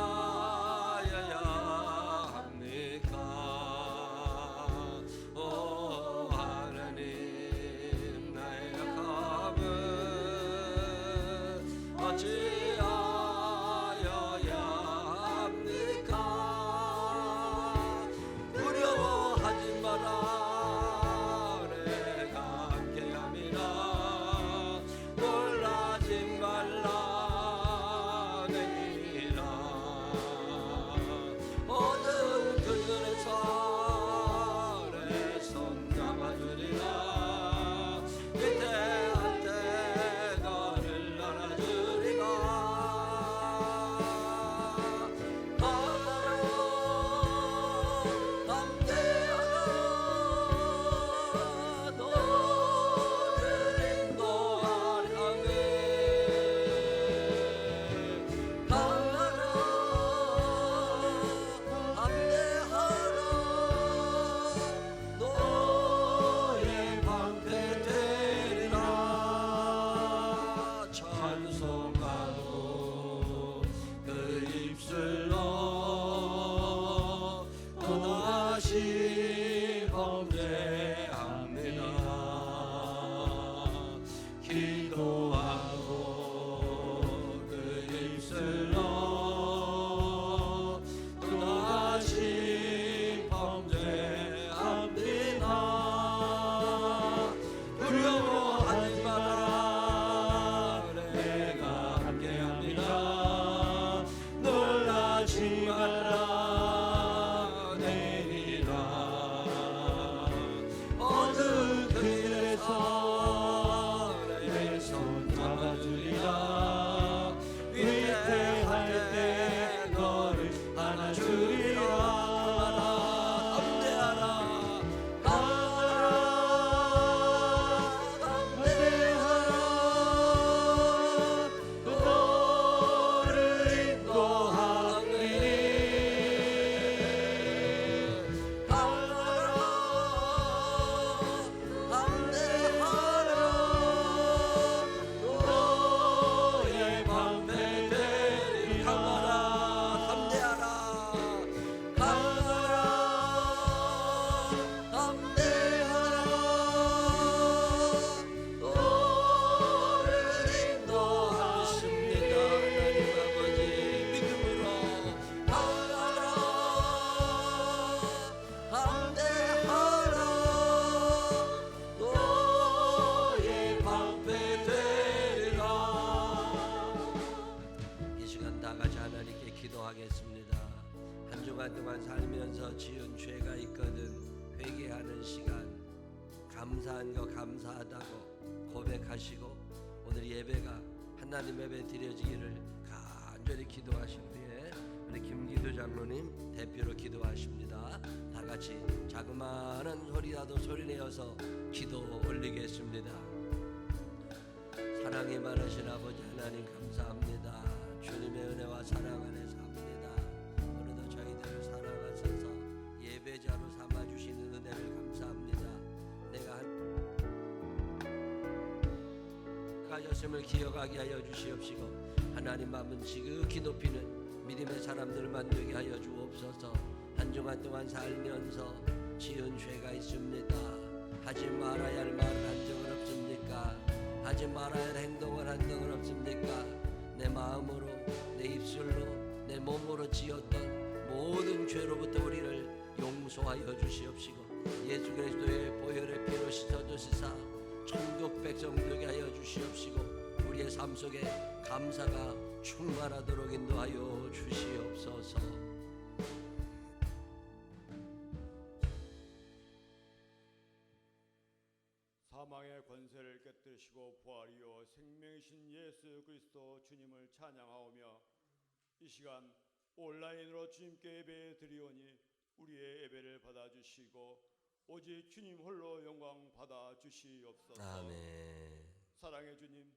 어찌하여야 합니까? 오 하나님 나의 약함은 어찌하여야 합니까? 두려워하지 마라 내가 함께함이라 놀라지 말라 내니라 모든 그들에서 내 손 잡아주리라 위태할 때 너를 안아주리라 하나로 함께하라 너를 인도하라네 하나로 함께하라 너의 방패 되리라 찬송하고 그 입술로 또다시 범죄합니다 기도하고 그 입술로 또다시 범죄합니다 두려워하지 마라 내가 함께합니다 놀라지 말라 내리라 어느 길에서 내 손 잡아주리라 위태할 때 너를 안아주리라 담대하라 담대하라 너를 인도하네 담대하라 너의 방패 되리 강하라 담대하라 강하라 담대하라 너를 인도하십니다 하나님 아버지 믿음으로 강하라 담대하라 너의 방패 되리라 이 시간 다 같이 하나님께 기도하겠습니다 한 주간 동안 살면서 지은 죄가 있거든 회개하는 시간 감사한 거 감사하다고 고백하시고 오늘 예배가 하나님 예배 드려지기를 간절히 기도하신 후에 우리 김기도 장로님 대표로 기도하십니다 다 같이 자그마한 소리라도 소리내어서 기도 올리겠습니다 사랑이 많으신 아버지 하나님 감사합니다 주님의 은혜와 사랑 안에 삽니다 오늘도 저희들을 사랑하셔서 예배자로 삼아주시는 은혜를 감사합니다 내가 가졌음을 기억하게 하여 주시옵시고 하나님 마음은 지극히 높이는 믿음의 사람들만 되게 하여 주옵소서 한 주간 동안 살면서 지은 죄가 있습니다 하지 말아야 할 말을 한 적은 없습니까 하지 말아야 할 행동을 한 적은 없습니까 내 마음으로 내 입술로 내 몸으로 지었던 모든 죄로부터 우리를 용서하여 주시옵시고 예수 그리스도의 보혈의 피로 씻어주시사 천국 백성 되게 하여 주시옵시고 우리의 삶 속에 감사가 충만하도록 인도하여 주시옵소서 사망의 권세를 깨뜨리시고 부활이요 생명이신 예수 그리스도 주님을 찬양하오며 이 시간 온라인으로 주님께 예배 드리오니 우리의 예배를 받아주시고 오직 주님 홀로 영광 받아주시옵소서. 아멘. 사랑의 주님,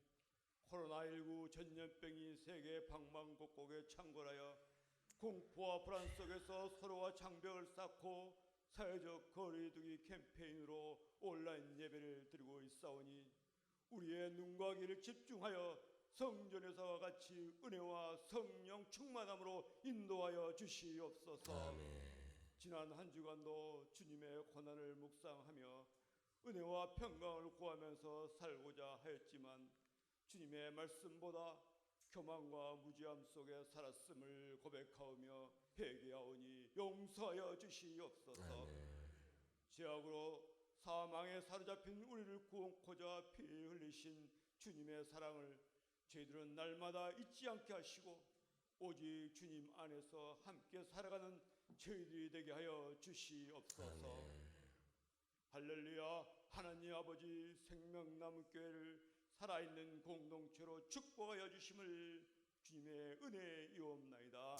코로나19 전염병이 세계 방방곡곡에 창궐하여 공포와 불안 속에서 서로와 장벽을 쌓고 사회적 거리두기 캠페인으로 온라인 예배를 드리고 있사오니 우리의 눈과 귀를 집중하여 성전에서와 같이 은혜와 성령 충만함으로 인도하여 주시옵소서. 아멘. 지난 한 주간도 주님의 고난을 묵상하며 은혜와 평강을 구하면서 살고자 하였지만 주님의 말씀보다 교만과 무지함 속에 살았음을 고백하오며 회개하오니 용서하여 주시옵소서. 죄악으로 사망에 사로잡힌 우리를 구원코자 피 흘리신 주님의 사랑을 저희들은 날마다 잊지 않게 하시고 오직 주님 안에서 함께 살아가는 저희들이 되게 하여 주시옵소서. 할렐루야. 하나님 아버지 생명나무교회를 살아있는 공동체로 축복하여 주심을 주님의 은혜이옵나이다.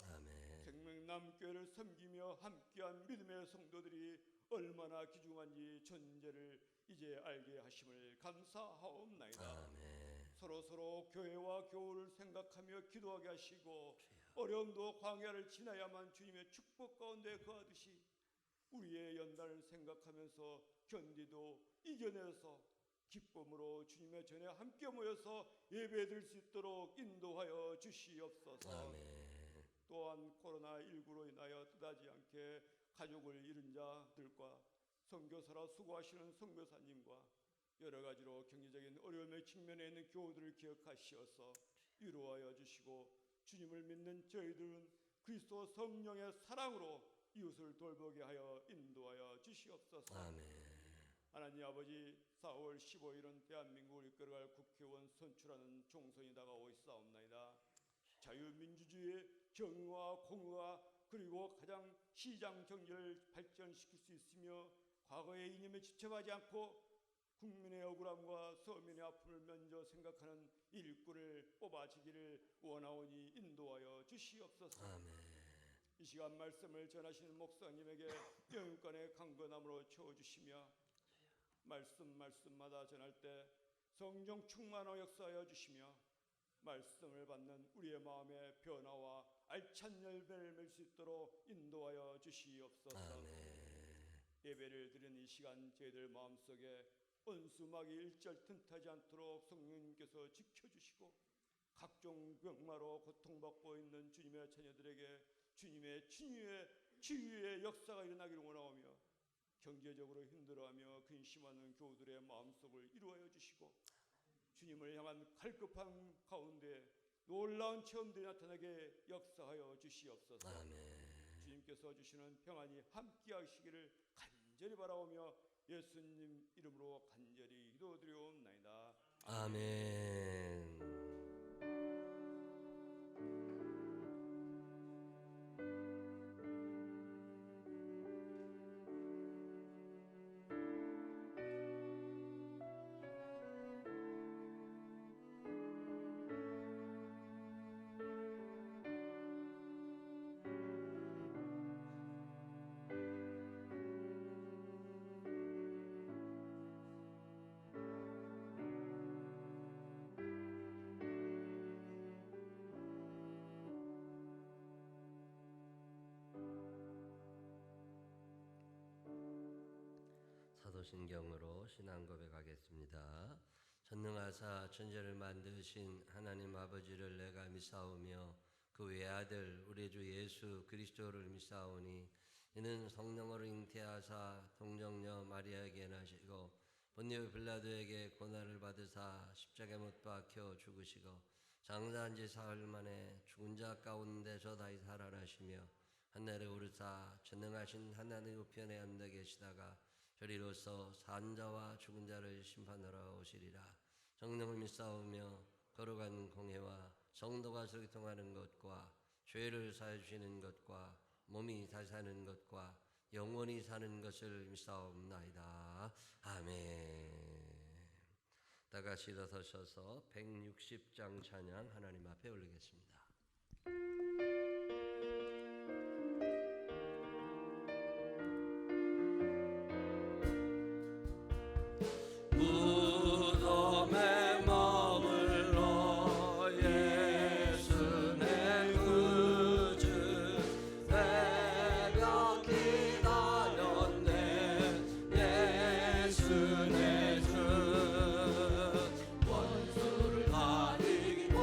생명나무교회를 섬기며 함께한 믿음의 성도들이 얼마나 귀중한지 존재를 이제 알게 하심을 감사하옵나이다. 서로 교회와 교우를 생각하며 기도하게 하시고 어려움도 광야를 지나야만 주님의 축복 가운데 거하듯이 우리의 연단을 생각하면서 견디도 이겨내서 기쁨으로 주님의 전에 함께 모여서 예배드릴 수 있도록 인도하여 주시옵소서. 또한 코로나19로 인하여 뜻하지 않게 가족을 잃은 자들과 선교사라 수고하시는 선교사님과 여러 가지로 경제적인 어려움에 직면해 있는 교우들을 기억하시어서 위로하여 주시고 주님을 믿는 저희들은 그리스도 성령의 사랑으로 이웃을 돌보게 하여 인도하여 주시옵소서. 하나님 아버지 4월 15일은 대한민국을 이끌어갈 국회의원 선출하는 총선이 다가오고 있사옵나이다. 자유민주주의의 정의와 공의와 그리고 가장 시장 경제를 발전시킬 수 있으며 과거의 이념에 지쳐가지 않고 국민의 억울함과 서민의 아픔을 먼저 생각하는 일꾼을 뽑아지기를 원하오니 인도하여 주시옵소서. 이 시간 말씀을 전하시는 목사님에게 영육간의 강건함으로 채워주시며 말씀마다 전할 때 성령 충만하여 역사하여 주시며 말씀을 받는 우리의 마음의 변화와 알찬 열매를 맺을 수 있도록 인도하여 주시옵소서. 예배를 드리는 이 시간 저희들 마음속에 원수막이 일절 틈타지 않도록 성령님께서 지켜주시고 각종 병마로 고통받고 있는 주님의 자녀들에게 주님의 치유의 역사가 일어나기를 원하오며 경제적으로 힘들어하며 근심하는 교우들의 마음속을 이루어여 주시고 주님을 향한 갈급한 가운데 놀라운 체험들이 나타나게 역사하여 주시옵소서. 주님께서 주시는 평안이 함께 하시기를 간절히 바라오며 예수님 이름으로 간절히 기도드리옵나이다. 아멘. 사도신경으로 신앙 고백하겠습니다. 전능하사 천지를 만드신 하나님 아버지를 내가 믿사오며 그 외아들 우리 주 예수 그리스도를 믿사오니 이는 성령으로 잉태하사 동정녀 마리아에게 나시고 본디오 빌라도에게 고난을 받으사 십자가에 못 박혀 죽으시고 장사한 지 사흘 만에 죽은 자 가운데서 다시 살아나시며 하늘에 오르사 전능하신 하나님 우편에 앉아 계시다가 저리로서 산 자와 죽은 자를 심판하러 오시리라. 성령을 믿사오며 거룩한 공회와 성도가 소통하는 것과 죄를 사해 주시는 것과 몸이 다시 사는 것과 영원히 사는 것을 믿사옵나이다. 아멘. 다 같이 일어서셔서 160장 찬양 하나님 앞에 올리겠습니다. 무덤에 머물러 예수 내 구주 새벽 기다렸네. 예수 내 주 원수를 가리고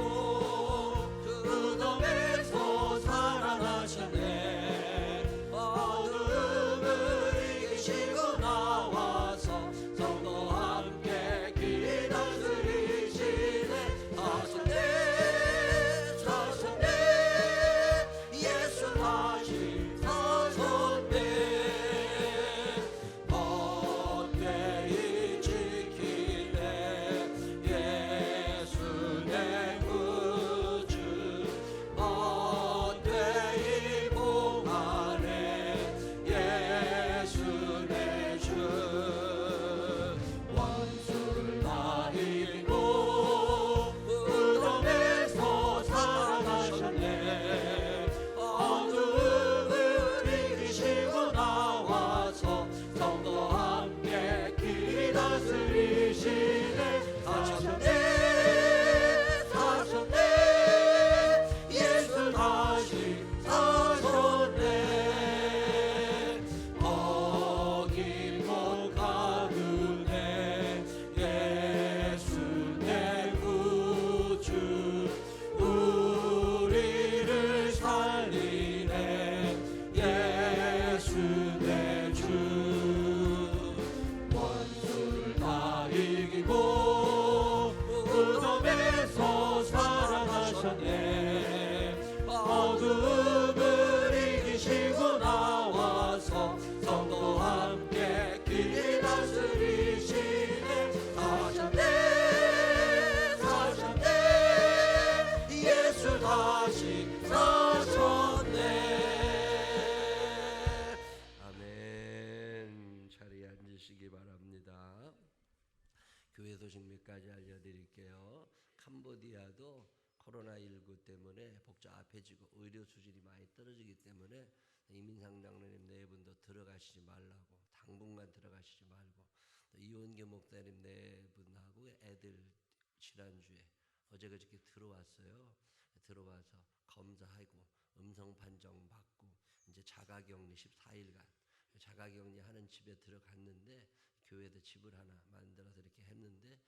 소식 몇 가지 알려드릴게요. 캄보디아도 코로나19 때문에 복잡해지고 의료 수준이 많이 떨어지기 때문에 이민상 장로님 네 분도 들어가시지 말라고, 당분간 들어가시지 말고, 또 이원교 목사님 네 분하고 애들 지난주에 어제 그저께 들어왔어요. 들어와서 검사하고 음성 판정 받고 이제 자가격리 14일간 자가격리 하는 집에 들어갔는데, 교회에도 집을 하나 만들어서 이렇게 했는데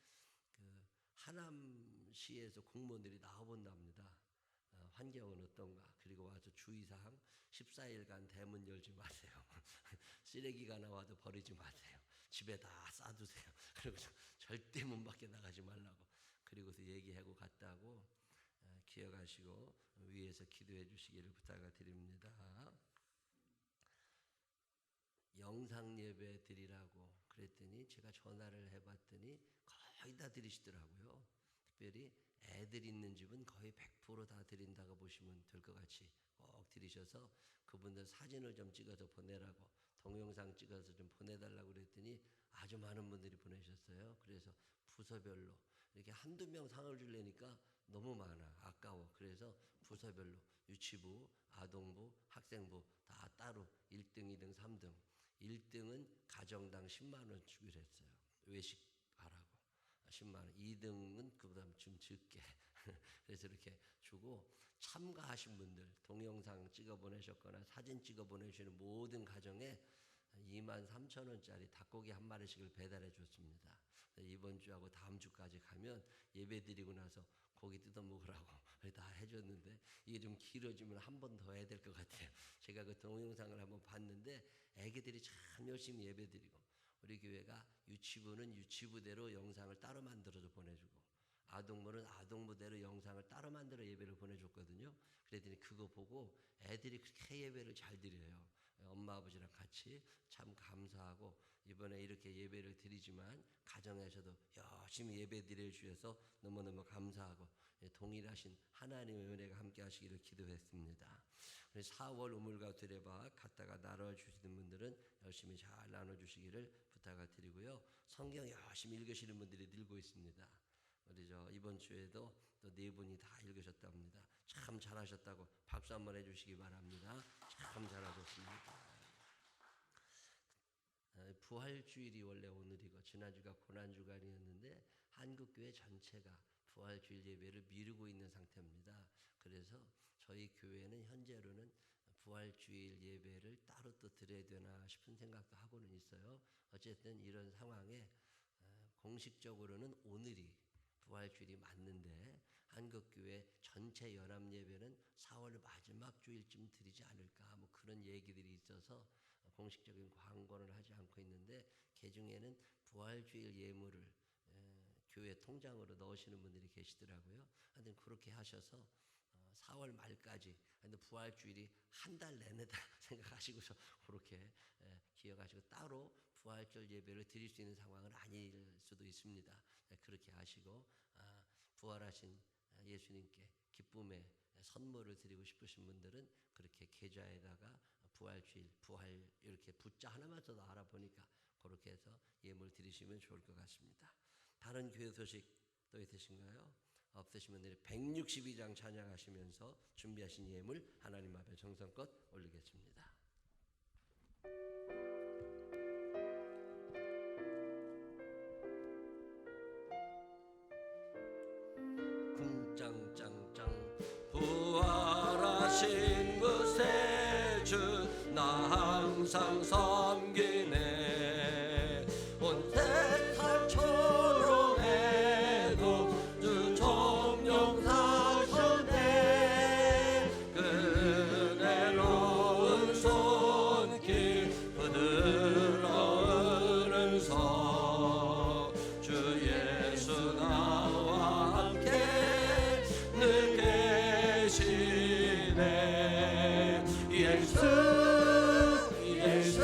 그 하남시에서 공무원들이 나와본답니다. 환경은 어떤가, 그리고 와서 주의사항 14일간 대문 열지 마세요. 쓰레기가 나와도 버리지 마세요. 집에 다 싸두세요. 그리고 절대 문 밖에 나가지 말라고, 그리고서 얘기하고 갔다고 기억하시고 위에서 기도해 주시기를 부탁을 드립니다. 영상 예배 드리라고 그랬더니 제가 전화를 해봤더니 거의 다 드리시더라고요. 특별히 애들 있는 집은 거의 100% 다 드린다고 보시면 될 것 같이 꼭 드리셔서 그분들 사진을 좀 찍어서 보내라고, 동영상 찍어서 좀 보내달라고 그랬더니 아주 많은 분들이 보내셨어요. 그래서 부서별로 이렇게 한두 명 상을 주려니까 너무 많아, 아까워. 그래서 부서별로 유치부, 아동부, 학생부 다 따로 1등, 2등, 3등. 1등은 가정당 10만 원 주기로 했어요. 외식하라고 10만 원. 2등은 그보다 좀 적게 그래서 이렇게 주고, 참가하신 분들 동영상 찍어 보내셨거나 사진 찍어 보내주시는 모든 가정에 23,000원짜리 닭고기 한 마리씩을 배달해 줬습니다. 이번 주하고 다음 주까지 가면 예배 드리고 나서 고기 뜯어 먹으라고 다 해줬는데, 이게 좀 길어지면 한 번 더 해야 될 것 같아요. 제가 그 동영상을 한번 봤는데 애기들이 참 열심히 예배 드리고, 우리 교회가 유치부는 유치부대로 영상을 따로 만들어서 보내주고, 아동부는 아동부대로 영상을 따로 만들어 예배를 보내줬거든요. 그랬더니 그거 보고 애들이 그렇게 예배를 잘 드려요. 엄마 아버지랑 같이 참 감사하고, 이번에 이렇게 예배를 드리지만 가정에서도 열심히 예배 드려주셔서 너무너무 감사하고, 동일하신 하나님의 은혜가 함께 하시기를 기도했습니다. 4월 우물과 두레박 갖다가 나눠주시는 분들은 열심히 잘 나눠주시기를 부탁을 드리고요. 성경 열심히 읽으시는 분들이 늘고 있습니다. 우리 이번 주에도 또 네 분이 다 읽으셨답니다. 참 잘하셨다고 박수 한번 해주시기 바랍니다. 참 잘하셨습니다. 부활주일이 원래 오늘이고 지난주가 고난주간이었는데 한국교회 전체가 부활주일 예배를 미루고 있는 상태입니다. 그래서 저희 교회는 현재로는 부활주일 예배를 따로 또 드려야 되나 싶은 생각도 하고는 있어요. 어쨌든 이런 상황에 공식적으로는 오늘이 부활주일이 맞는데 한국교회 전체 연합예배는 4월 마지막 주일쯤 드리지 않을까, 뭐 그런 얘기들이 있어서 공식적인 광고는 하지 않고 있는데, 개중에는 부활주일 예물을 교회 통장으로 넣으시는 분들이 계시더라고요. 하여튼 그렇게 하셔서 4월 말까지, 근데 부활주일이 한 달 내내다 생각하시고서 그렇게 기억하시고, 따로 부활절 예배를 드릴 수 있는 상황은 아닐 수도 있습니다. 그렇게 하시고, 부활하신 예수님께 기쁨의 선물을 드리고 싶으신 분들은 그렇게 계좌에다가 부활주일, 부활 이렇게 붓자 하나만 써도 알아보니까 그렇게 해서 예물 드리시면 좋을 것 같습니다. 다른 교회 소식 또 있으신가요? 없으시면 162장 찬양하시면서 준비하신 예물 하나님 앞에 정성껏 올리겠습니다. 쿵짱짱짱 부활하신 그 주 나 항상 섬기네. 온 세상 초롱해도 주 정령사셨네. 그대로운 손길 부드러운 은서 주 예수 나와 함께 늘 계시네. 예수 예수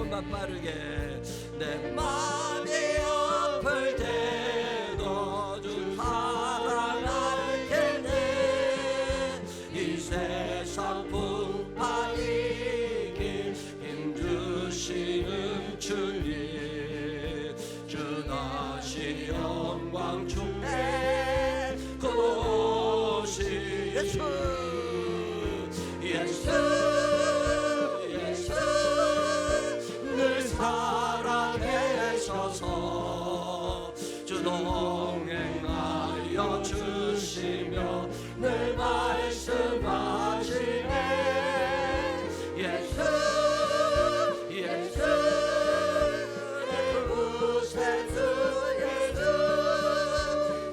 조금만 빠르게 내 마음이 아플 때도 주 사랑할 테네 이 세상 풍파 이길 힘주시는 주님 주 다시 영광 중에 거두시 예수 예수 예수 늘 살아계셔서 주 동행하여 주시며 늘 말씀하시네 예수 예수 내 구세주 예수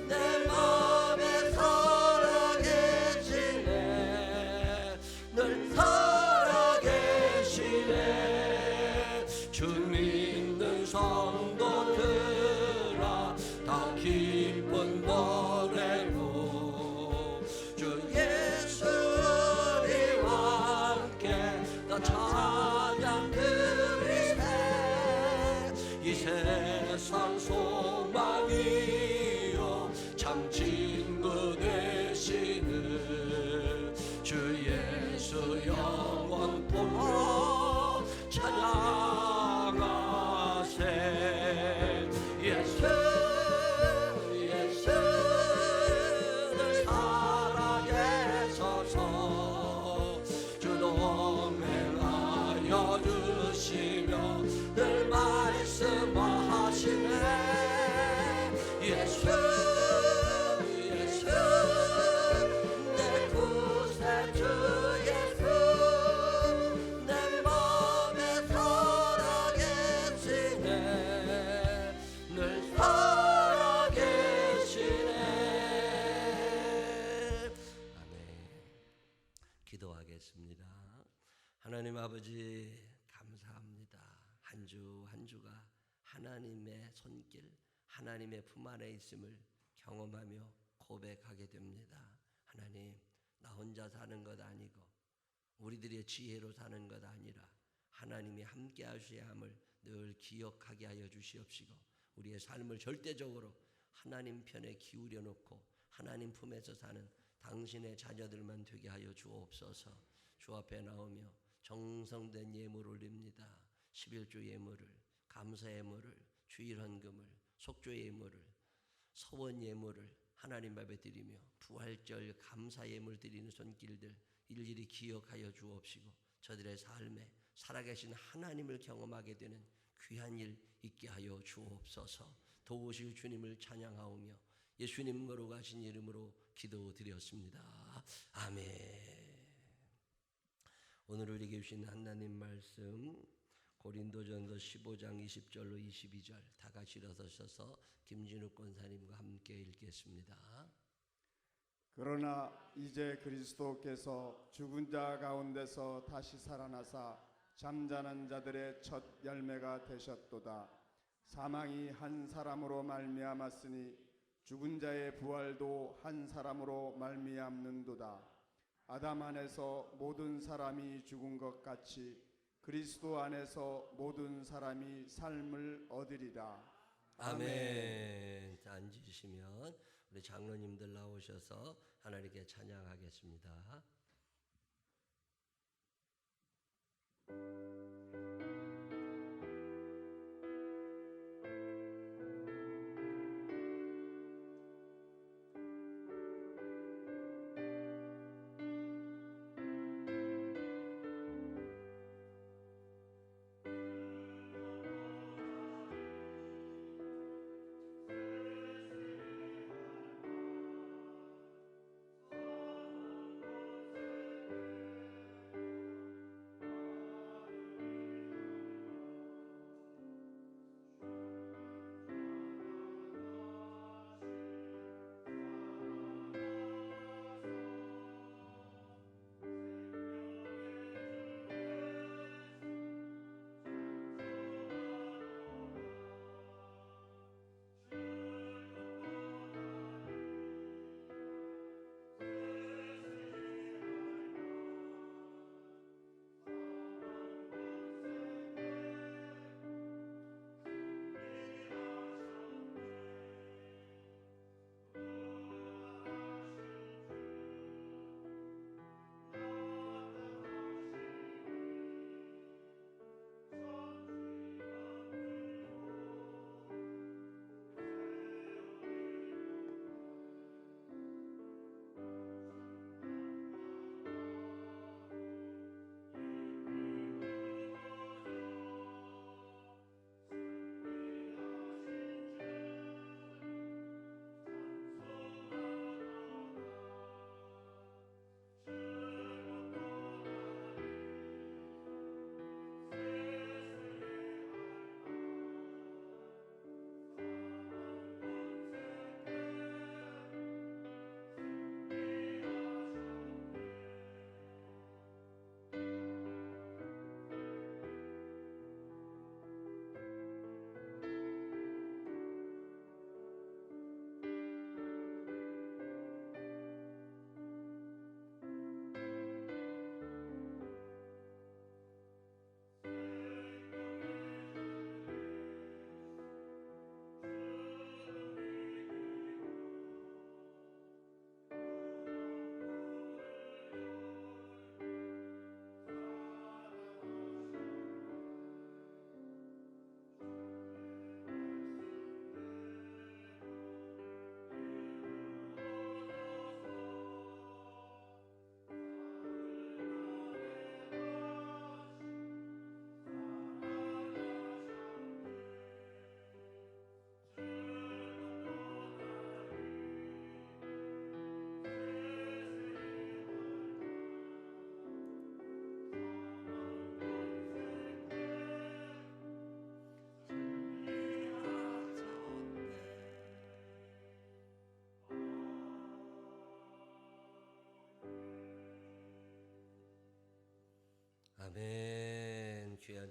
내 맘에 살아계시네 늘 살아계시네 주 믿는 성도들아 다 기쁜 노래로 주 예수 우리와 함께 다 찬양 드리세 이 세상 소망이요 참 친구 되시는 주 예수 영원 보러 찬양하세 예수 예수 늘 살아계셔서 주 동행하여 주시며 늘 말씀하시네 예수 예수 내 구세주 예수 내 맘에 살아계시네 늘 살아계시네 아멘. 기도하겠습니다. 하나님 아버지 감사합니다. 한 주 한 주가 하나님의 손길 하나님의 품 안에 있음을 경험하며 고백하게 됩니다. 하나님 나 혼자 사는 것 아니고 우리들의 지혜로 사는 것 아니라 하나님이 함께 하셔야 함을 늘 기억하게 하여 주시옵시고 우리의 삶을 절대적으로 하나님 편에 기울여 놓고 하나님 품에서 사는 당신의 자녀들만 되게 하여 주옵소서. 주 앞에 나오며 정성된 예물 올립니다. 11조 예물을 감사 예물을 주일 헌금을 속죄 예물을 서원 예물을 하나님 앞에 드리며 부활절 감사 예물 드리는 손길들 일일이 기억하여 주옵시고 저들의 삶에 살아계신 하나님을 경험하게 되는 귀한 일 있게 하여 주옵소서. 도우실 주님을 찬양하오며 예수님 거룩하신 이름으로 기도드렸습니다. 아멘. 오늘 우리에게 주신 하나님 말씀 고린도전서 15장 20절로 22절 다 같이 일어서셔서 김진욱 권사님과 함께 읽겠습니다. 그러나 이제 그리스도께서 죽은 자 가운데서 다시 살아나사 잠자는 자들의 첫 열매가 되셨도다. 사망이 한 사람으로 말미암았으니 죽은 자의 부활도 한 사람으로 말미암는도다. 아담 안에서 모든 사람이 죽은 것 같이 그리스도 안에서 모든 사람이 삶을 얻으리라. 아멘. 자, 앉으시면 우리 장로님들 나오셔서 하나님께 찬양하겠습니다.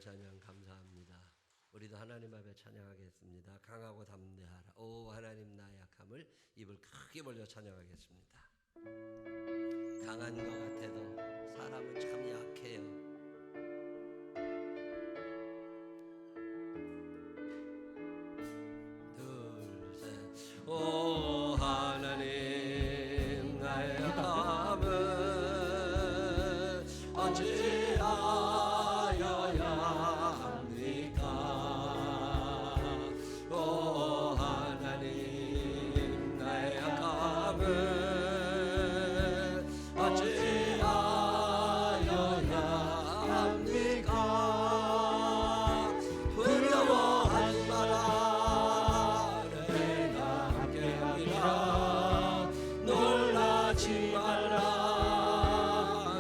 찬양 감사합니다. 우리도 하나님 앞에 찬양하겠습니다. 강하고 담대하라. 오 하나님 나의 약함을 입을 크게 벌려 찬양하겠습니다. 강한 것 같아도 사람은 참 약해요. 둘, 셋. 오 하나님 나의 약함을 어찌하여야 합니까? 오 하나님 나의 약함을 어찌하여야 합니까? 두려워하지 마라. 내가 함께하리라. 놀라지 말라.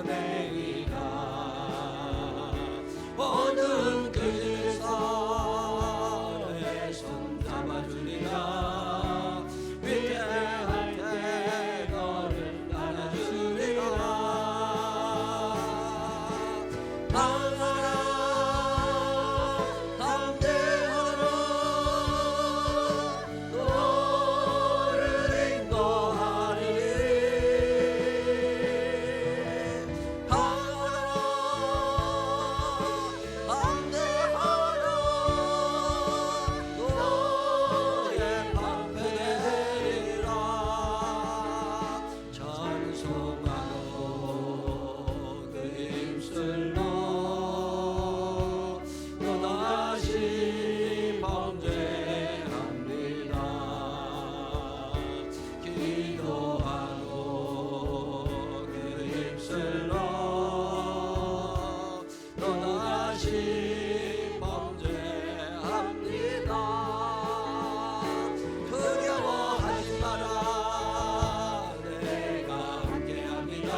내가 모든 그 길에서 내 손 잡아주리라. 위대할 때 너를 안아주리라. 강하라 담대하라. 너를 인도하리니. 강하라 담대하라. 너의 방패 되리라. 찬송하고 그 힘쓸로 또다시 범죄합니다. 기도하고 그 힘쓸로 또다시 범죄합니다. 두려워하지 마라. 내가 함께합니다.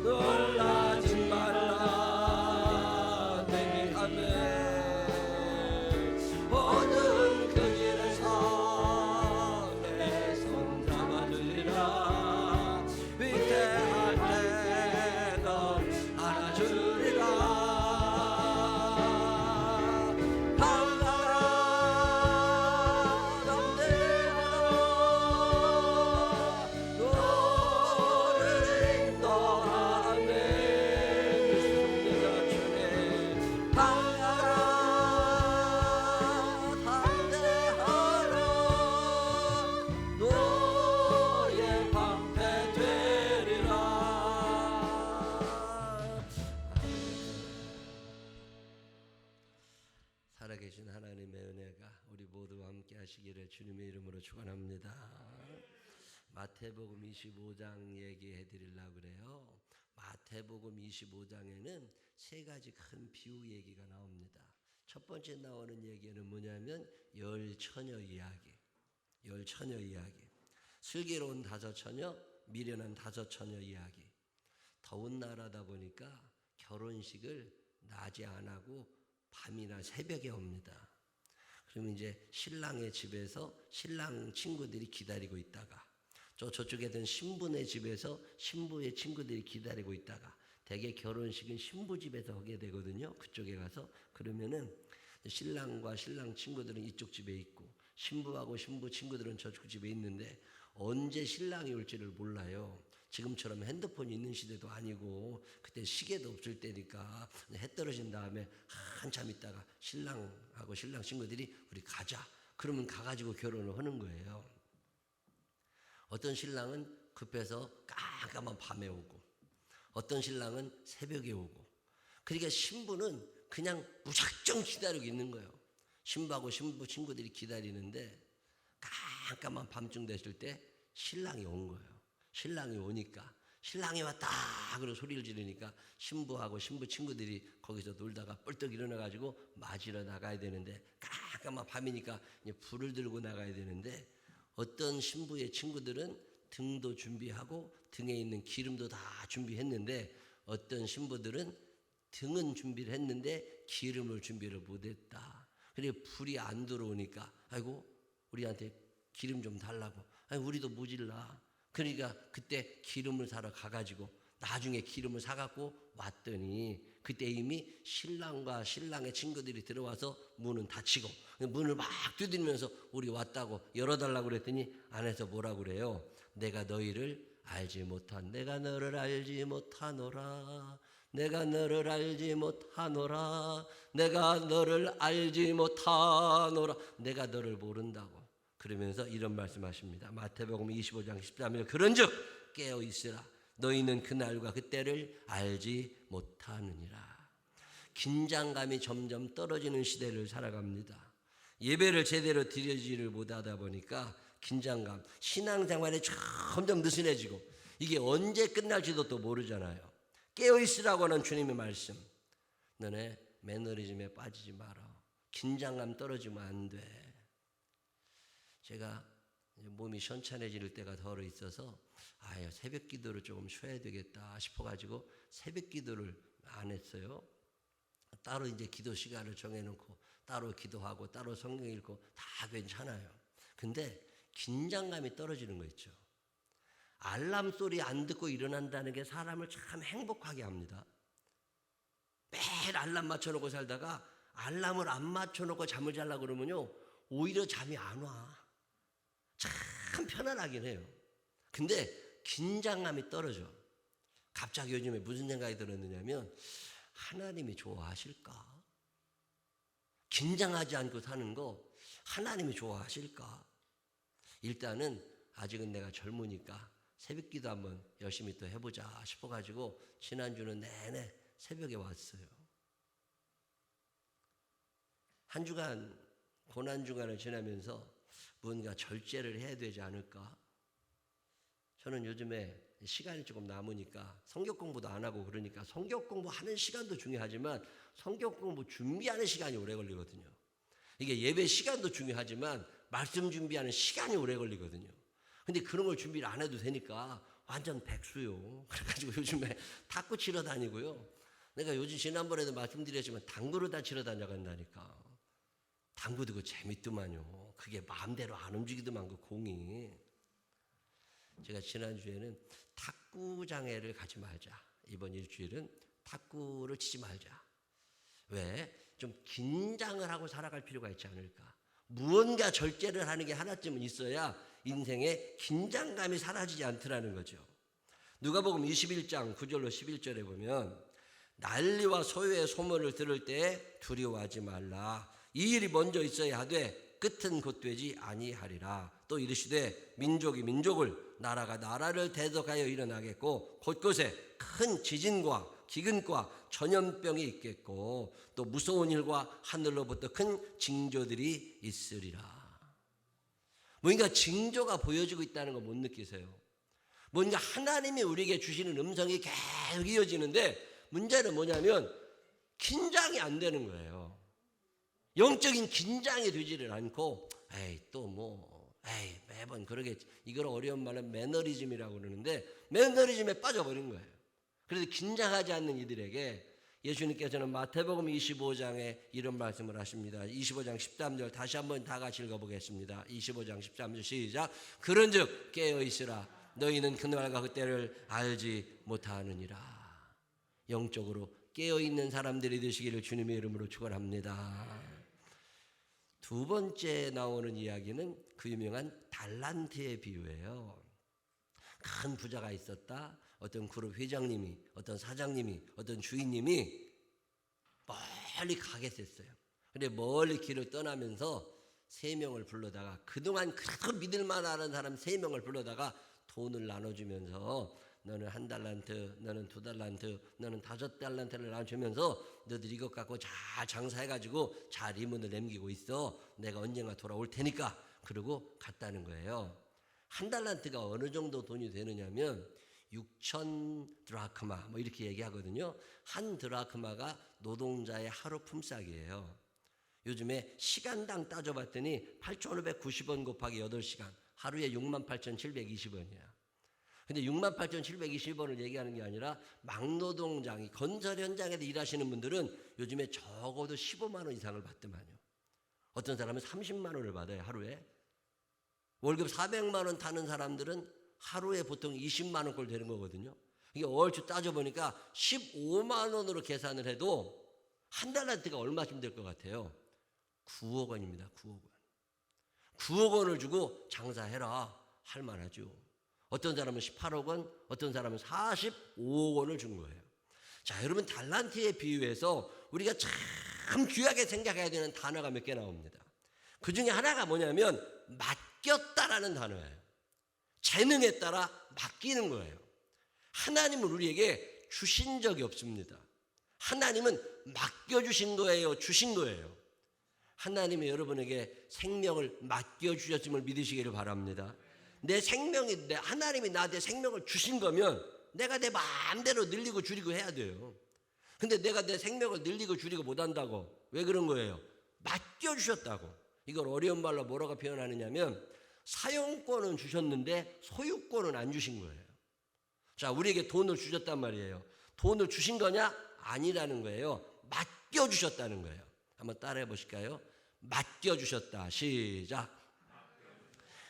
놀라지 말라. 내게 하면 모든 그 길에서 내 손 잡아주리라. 위태할 때 널 안아주리라. 강하라 담대하라. 너를 인도하네. 내가 주네. 강하라 담대하라. 너의 방패 되리라. 살아계신 하나님의 은혜가 우리 모두와 함께 하시기를 주님의 이름으로 축원합니다. 마태복음 25장 얘기해 드리려고 그래요. 마태복음 25장에는 세 가지 큰 비유 얘기가 나옵니다. 첫 번째 나오는 얘기는 뭐냐면 열 처녀 이야기. 열 처녀 이야기. 슬기로운 다섯 처녀, 미련한 다섯 처녀 이야기. 더운 나라다 보니까 결혼식을 낮에 안 하고 밤이나 새벽에 옵니다. 그러면 이제 신랑의 집에서 신랑 친구들이 기다리고 있다가 저쪽에 든 신부네 집에서 신부의 친구들이 기다리고 있다가 대개 결혼식은 신부 집에서 하게 되거든요. 그쪽에 가서 그러면은 신랑과 신랑 친구들은 이쪽 집에 있고 신부하고 신부 친구들은 저쪽 집에 있는데 언제 신랑이 올지를 몰라요. 지금처럼 핸드폰이 있는 시대도 아니고 그때 시계도 없을 때니까 해 떨어진 다음에 한참 있다가 신랑하고 신랑 친구들이 우리 가자. 그러면 가가지고 결혼을 하는 거예요. 어떤 신랑은 급해서 깜깜한 밤에 오고 어떤 신랑은 새벽에 오고 그러니까 신부는 그냥 무작정 기다리고 있는 거예요. 신부하고 신부 친구들이 기다리는데 깜깜한 밤중 됐을 때 신랑이 온 거예요. 신랑이 오니까 신랑이 왔다 그러고 소리를 지르니까 신부하고 신부 친구들이 거기서 놀다가 뻘떡 일어나가지고 맞으러 나가야 되는데 깜깜한 밤이니까 이제 불을 들고 나가야 되는데 어떤 신부의 친구들은 등도 준비하고 등에 있는 기름도 다 준비했는데 어떤 신부들은 등은 준비를 했는데 기름을 준비를 못했다. 그래 불이 안 들어오니까 아이고 우리한테 기름 좀 달라고. 아니 우리도 모질라. 그러니까 그때 기름을 사러 가가지고 나중에 기름을 사갖고 왔더니 그때 이미 신랑과 신랑의 친구들이 들어와서 문은 닫히고 문을 막 두드리면서 우리 왔다고 열어달라고 그랬더니 안에서 뭐라고 그래요? 내가 너희를 알지 못한, 내가 너를 알지 못하노라, 내가 너를 알지 못하노라, 내가 너를 알지 못하노라, 내가 너를 모른다고. 그러면서 이런 말씀하십니다. 마태복음 25장 13절 그런즉 깨어 있으라, 너희는 그날과 그때를 알지 못하느니라. 긴장감이 점점 떨어지는 시대를 살아갑니다. 예배를 제대로 드리지를 못하다 보니까 긴장감, 신앙생활이 점점 느슨해지고 이게 언제 끝날지도 또 모르잖아요. 깨어있으라고 하는 주님의 말씀, 너네 매너리즘에 빠지지 마라. 긴장감 떨어지면 안 돼. 제가 몸이 시원찮아질 때가 덜어 있어서 새벽 기도를 조금 쉬어야 되겠다 싶어가지고 새벽 기도를 안 했어요. 따로 이제 기도 시간을 정해놓고 따로 기도하고 따로 성경 읽고 다 괜찮아요. 근데 긴장감이 떨어지는 거 있죠. 알람 소리 안 듣고 일어난다는 게 사람을 참 행복하게 합니다. 매일 알람 맞춰놓고 살다가 알람을 안 맞춰놓고 잠을 자려고 그러면요 오히려 잠이 안 와. 참 편안하긴 해요. 근데 긴장감이 떨어져. 갑자기 요즘에 무슨 생각이 들었느냐면 하나님이 좋아하실까? 긴장하지 않고 사는 거 하나님이 좋아하실까? 일단은 아직은 내가 젊으니까 새벽기도 한번 열심히 또 해보자 싶어가지고 지난주는 내내 새벽에 왔어요. 한 주간 고난주간을 지나면서 뭔가 절제를 해야 되지 않을까? 저는 요즘에 시간이 조금 남으니까 성경 공부도 안 하고 그러니까 성경 공부하는 시간도 중요하지만 성경 공부 준비하는 시간이 오래 걸리거든요. 이게 예배 시간도 중요하지만 말씀 준비하는 시간이 오래 걸리거든요. 근데 그런 걸 준비를 안 해도 되니까 완전 백수요. 그래가지고 요즘에 탁구 치러 다니고요. 내가 요즘 지난번에도 말씀드렸지만 당구를 다 치러 다녀간다니까. 당구도 그 재밌더만요. 그게 마음대로 안 움직이더만 그 공이. 제가 지난주에는 탁구장에를 가지 말자. 이번 일주일은 탁구를 치지 말자. 왜? 좀 긴장을 하고 살아갈 필요가 있지 않을까. 무언가 절제를 하는 게 하나쯤은 있어야 인생에 긴장감이 사라지지 않더라는 거죠. 누가복음 21장 9절로 11절에 보면 난리와 소요의 소문을 들을 때 두려워하지 말라. 이 일이 먼저 있어야 하되 끝은 곧되지 아니하리라. 또 이르시되 민족이 민족을 나라가 나라를 대적하여 일어나겠고 곳곳에 큰 지진과 기근과 전염병이 있겠고 또 무서운 일과 하늘로부터 큰 징조들이 있으리라. 뭔가 징조가 보여지고 있다는 거 못 느끼세요? 뭔가 하나님이 우리에게 주시는 음성이 계속 이어지는데 문제는 뭐냐면 긴장이 안 되는 거예요. 영적인 긴장이 되지를 않고 매번 그러겠지. 이걸 어려운 말로 매너리즘이라고 그러는데 매너리즘에 빠져버린 거예요. 그래서 긴장하지 않는 이들에게 예수님께서는 마태복음 25장에 이런 말씀을 하십니다. 25장 13절 다시 한번 다 같이 읽어보겠습니다. 25장 13절 시작. 그런즉 깨어있으라 너희는 그날과 그때를 알지 못하느니라. 영적으로 깨어있는 사람들이 되시기를 주님의 이름으로 축원합니다. 두 번째 나오는 이야기는 그 유명한 달란트의 비유예요. 큰 부자가 있었다. 어떤 그룹 회장님이, 어떤 사장님이, 어떤 주인님이 멀리 가겠었어요. 근데 멀리 길을 떠나면서 3명을 불러다가 그동안 그렇게 믿을만한 사람 3명을 불러다가 돈을 나눠주면서 너는 1달란트, 너는 2달란트, 너는 5달란트를 나눠주면서 너들 이것 갖고 잘 장사해가지고 잘 이문을 남기고 있어. 내가 언젠가 돌아올 테니까. 그러고 갔다는 거예요. 1달란트가 어느 정도 돈이 되느냐면 6천 드라크마 뭐 이렇게 얘기하거든요. 한 드라크마가 노동자의 하루 품삯이에요. 요즘에 시간당 따져봤더니 8,590원 곱하기 8시간 하루에 68,720원이야. 근데 68,720원을 얘기하는 게 아니라 막노동장이 건설 현장에서 일하시는 분들은 요즘에 적어도 15만 원 이상을 받더만요. 어떤 사람은 30만 원을 받아요. 하루에. 월급 400만 원 타는 사람들은 하루에 보통 20만 원꼴 되는 거거든요. 이게 얼추 따져보니까 15만 원으로 계산을 해도 한 달란트가 얼마쯤 될 것 같아요? 9억 원입니다. 9억 원. 9억 원을 주고 장사해라 할 만하죠. 어떤 사람은 18억 원, 어떤 사람은 45억 원을 준 거예요. 자, 여러분, 달란트에 비유해서 우리가 참 귀하게 생각해야 되는 단어가 몇 개 나옵니다. 그 중에 하나가 뭐냐면 맡겼다라는 단어예요. 재능에 따라 맡기는 거예요. 하나님은 우리에게 주신 적이 없습니다. 하나님은 맡겨주신 거예요, 주신 거예요. 하나님이 여러분에게 생명을 맡겨주셨음을 믿으시기를 바랍니다. 내 생명이, 하나님이 나한테 생명을 주신 거면 내가 내 마음대로 늘리고 줄이고 해야 돼요. 근데 내가 내 생명을 늘리고 줄이고 못한다고. 왜 그런 거예요? 맡겨주셨다고. 이걸 어려운 말로 뭐라고 표현하느냐면 사용권은 주셨는데 소유권은 안 주신 거예요. 자, 우리에게 돈을 주셨단 말이에요. 돈을 주신 거냐? 아니라는 거예요. 맡겨주셨다는 거예요. 한번 따라해 보실까요? 맡겨주셨다. 시작.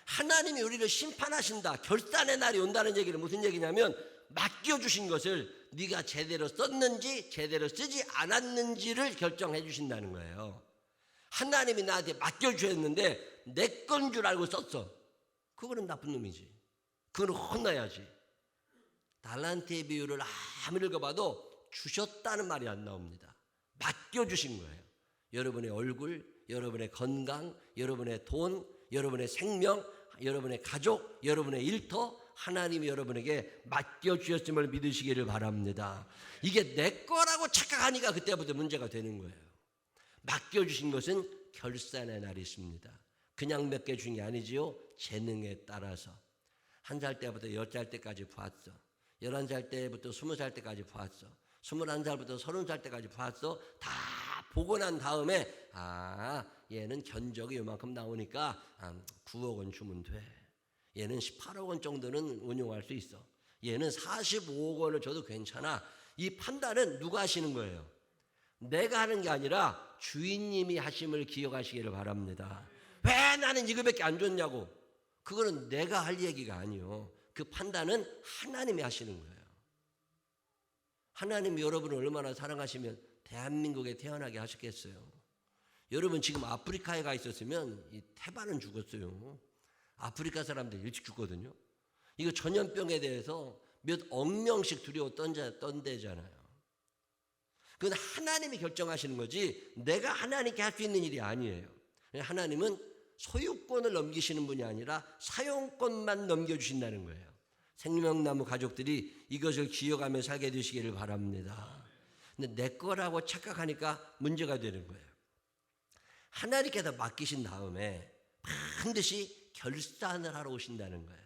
하나님이 우리를 심판하신다. 결산의 날이 온다는 얘기는 무슨 얘기냐면 맡겨주신 것을 네가 제대로 썼는지 제대로 쓰지 않았는지를 결정해 주신다는 거예요. 하나님이 나한테 맡겨주셨는데 내 건 줄 알고 썼어. 그거는 나쁜 놈이지. 그거는 혼나야지. 달란트의 비유를 아무리 읽어봐도 주셨다는 말이 안 나옵니다. 맡겨주신 거예요. 여러분의 얼굴, 여러분의 건강, 여러분의 돈, 여러분의 생명, 여러분의 가족, 여러분의 일터, 하나님이 여러분에게 맡겨주셨음을 믿으시기를 바랍니다. 이게 내 거라고 착각하니까 그때부터 문제가 되는 거예요. 맡겨주신 것은 결산의 날이 있습니다. 그냥 몇 개 준 게 아니지요. 재능에 따라서. 1살 때부터 10살 때까지 봤어. 11살 때부터 20살 때까지 봤어. 21살부터 30살 때까지 봤어. 다 보고 난 다음에 얘는 견적이 요만큼 나오니까 9억 원 주면 돼. 얘는 18억 원 정도는 운용할 수 있어. 얘는 45억 원을 줘도 괜찮아. 이 판단은 누가 하시는 거예요? 내가 하는 게 아니라 주인님이 하심을 기억하시기를 바랍니다. 왜 나는 이거밖에 안 줬냐고. 그거는 내가 할 얘기가 아니요. 그 판단은 하나님이 하시는 거예요. 하나님이 여러분을 얼마나 사랑하시면 대한민국에 태어나게 하셨겠어요. 여러분 지금 아프리카에 가 있었으면 이 태반은 죽었어요. 아프리카 사람들 일찍 죽거든요. 이거 전염병에 대해서 몇 억 명씩 두려워 떤대잖아요. 그건 하나님이 결정하시는 거지 내가 하나님께 할 수 있는 일이 아니에요. 하나님은 소유권을 넘기시는 분이 아니라 사용권만 넘겨주신다는 거예요. 생명나무 가족들이 이것을 기억하며 살게 되시기를 바랍니다. 근데 내 거라고 착각하니까 문제가 되는 거예요. 하나님께서 맡기신 다음에 반드시 결산을 하러 오신다는 거예요.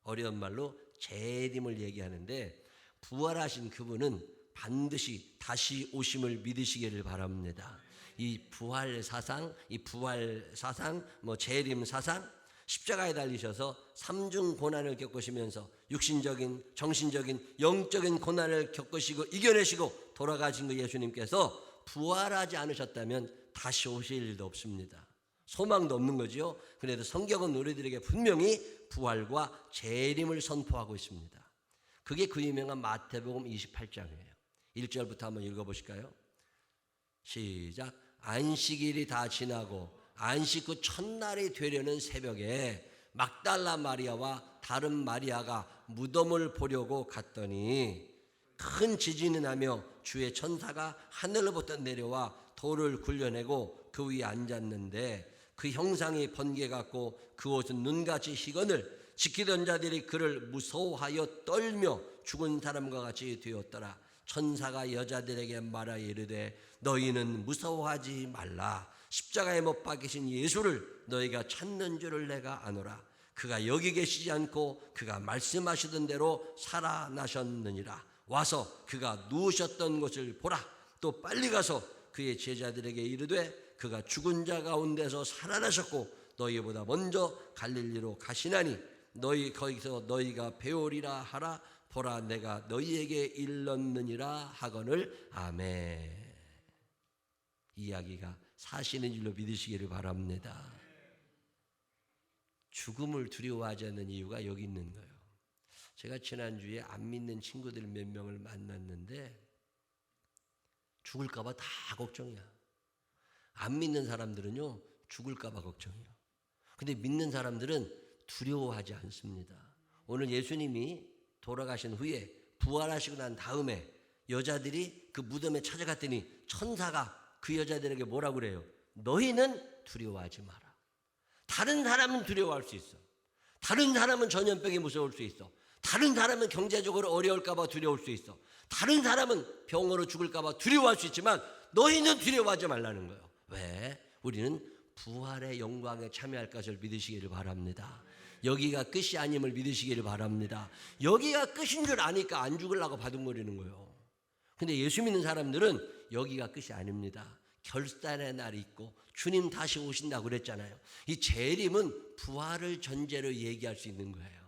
어려운 말로 재림을 얘기하는데 부활하신 그분은 반드시 다시 오심을 믿으시기를 바랍니다. 이 부활 사상, 재림 사상, 십자가에 달리셔서 삼중 고난을 겪으시면서 육신적인, 정신적인, 영적인 고난을 겪으시고 이겨내시고 돌아가신 그 예수님께서 부활하지 않으셨다면 다시 오실 일도 없습니다. 소망도 없는 거죠. 그래도 성경은 우리들에게 분명히 부활과 재림을 선포하고 있습니다. 그게 그 유명한 마태복음 28장이에요. 1절부터 한번 읽어보실까요? 시작. 안식일이 다 지나고 안식 후 첫날이 되려는 새벽에 막달라 마리아와 다른 마리아가 무덤을 보려고 갔더니 큰 지진이 나며 주의 천사가 하늘로부터 내려와 돌을 굴려내고 그 위에 앉았는데 그 형상이 번개 같고 그 옷은 눈같이 희건을 지키던 자들이 그를 무서워하여 떨며 죽은 사람과 같이 되었더라. 천사가 여자들에게 말하여 이르되 너희는 무서워하지 말라. 십자가에 못 박히신 예수를 너희가 찾는 줄을 내가 아노라. 그가 여기 계시지 않고 그가 말씀하시던 대로 살아나셨느니라. 와서 그가 누우셨던 곳을 보라. 또 빨리 가서 그의 제자들에게 이르되 그가 죽은 자 가운데서 살아나셨고 너희보다 먼저 갈릴리로 가시나니 너희 거기서 너희가 배우리라 하라. 보라 내가 너희에게 일렀느니라 하거늘. 아멘. 이야기가 사실인 줄로 믿으시기를 바랍니다. 죽음을 두려워하지 않는 이유가 여기 있는 거예요. 제가 지난주에 안 믿는 친구들 몇 명을 만났는데 죽을까 봐 다 걱정이야. 안 믿는 사람들은요, 죽을까 봐 걱정이에요. 근데 믿는 사람들은 두려워하지 않습니다. 오늘 예수님이 돌아가신 후에 부활하시고 난 다음에 여자들이 그 무덤에 찾아갔더니 천사가 그 여자들에게 뭐라고 그래요? 너희는 두려워하지 마라. 다른 사람은 두려워할 수 있어. 다른 사람은 전염병이 무서울 수 있어. 다른 사람은 경제적으로 어려울까 봐 두려울 수 있어. 다른 사람은 병으로 죽을까 봐 두려워할 수 있지만 너희는 두려워하지 말라는 거예요. 왜? 우리는 부활의 영광에 참여할 것을 믿으시기를 바랍니다. 여기가 끝이 아님을 믿으시기를 바랍니다. 여기가 끝인 줄 아니까 안 죽으려고 바둥거리는 거예요. 근데 예수 믿는 사람들은 여기가 끝이 아닙니다. 결산의 날이 있고 주님 다시 오신다고 그랬잖아요. 이 재림은 부활을 전제로 얘기할 수 있는 거예요.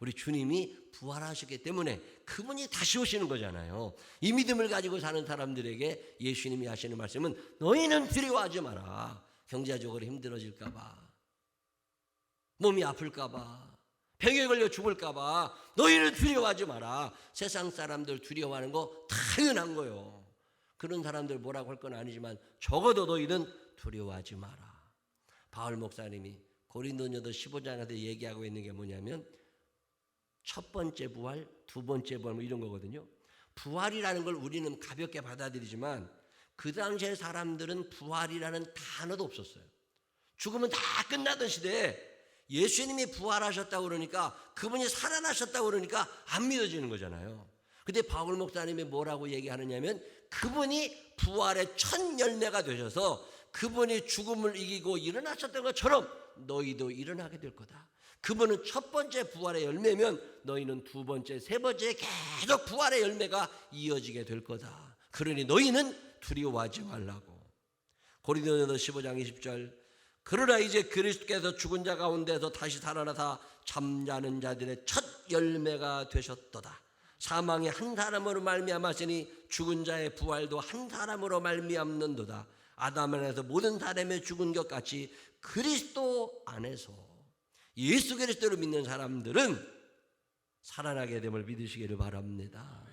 우리 주님이 부활하셨기 때문에 그분이 다시 오시는 거잖아요. 이 믿음을 가지고 사는 사람들에게 예수님이 하시는 말씀은 너희는 두려워하지 마라. 경제적으로 힘들어질까 봐, 몸이 아플까 봐, 병에 걸려 죽을까 봐 너희는 두려워하지 마라. 세상 사람들 두려워하는 거 당연한 거예요. 그런 사람들 뭐라고 할 건 아니지만 적어도 너희는 두려워하지 마라. 바울 목사님이 고린도전서 15장에서 얘기하고 있는 게 뭐냐면 첫 번째 부활, 두 번째 부활 뭐 이런 거거든요. 부활이라는 걸 우리는 가볍게 받아들이지만 그 당시에 사람들은 부활이라는 단어도 없었어요. 죽으면 다 끝나던 시대에 예수님이 부활하셨다고 그러니까, 그분이 살아나셨다고 그러니까 안 믿어지는 거잖아요. 근데 바울 목사님이 뭐라고 얘기하느냐면 그분이 부활의 첫 열매가 되셔서 그분이 죽음을 이기고 일어나셨던 것처럼 너희도 일어나게 될 거다. 그분은 첫 번째 부활의 열매면 너희는 두 번째, 세 번째 계속 부활의 열매가 이어지게 될 거다. 그러니 너희는 두려워하지 말라고. 고린도전서 15장 20절 그러나 이제 그리스도께서 죽은 자 가운데서 다시 살아나사 잠자는 자들의 첫 열매가 되셨도다. 사망이 한 사람으로 말미암았으니 죽은 자의 부활도 한 사람으로 말미암는도다. 아담 안에서 모든 사람의 죽은 것 같이 그리스도 안에서 예수 그리스도를 믿는 사람들은 살아나게 됨을 믿으시기를 바랍니다.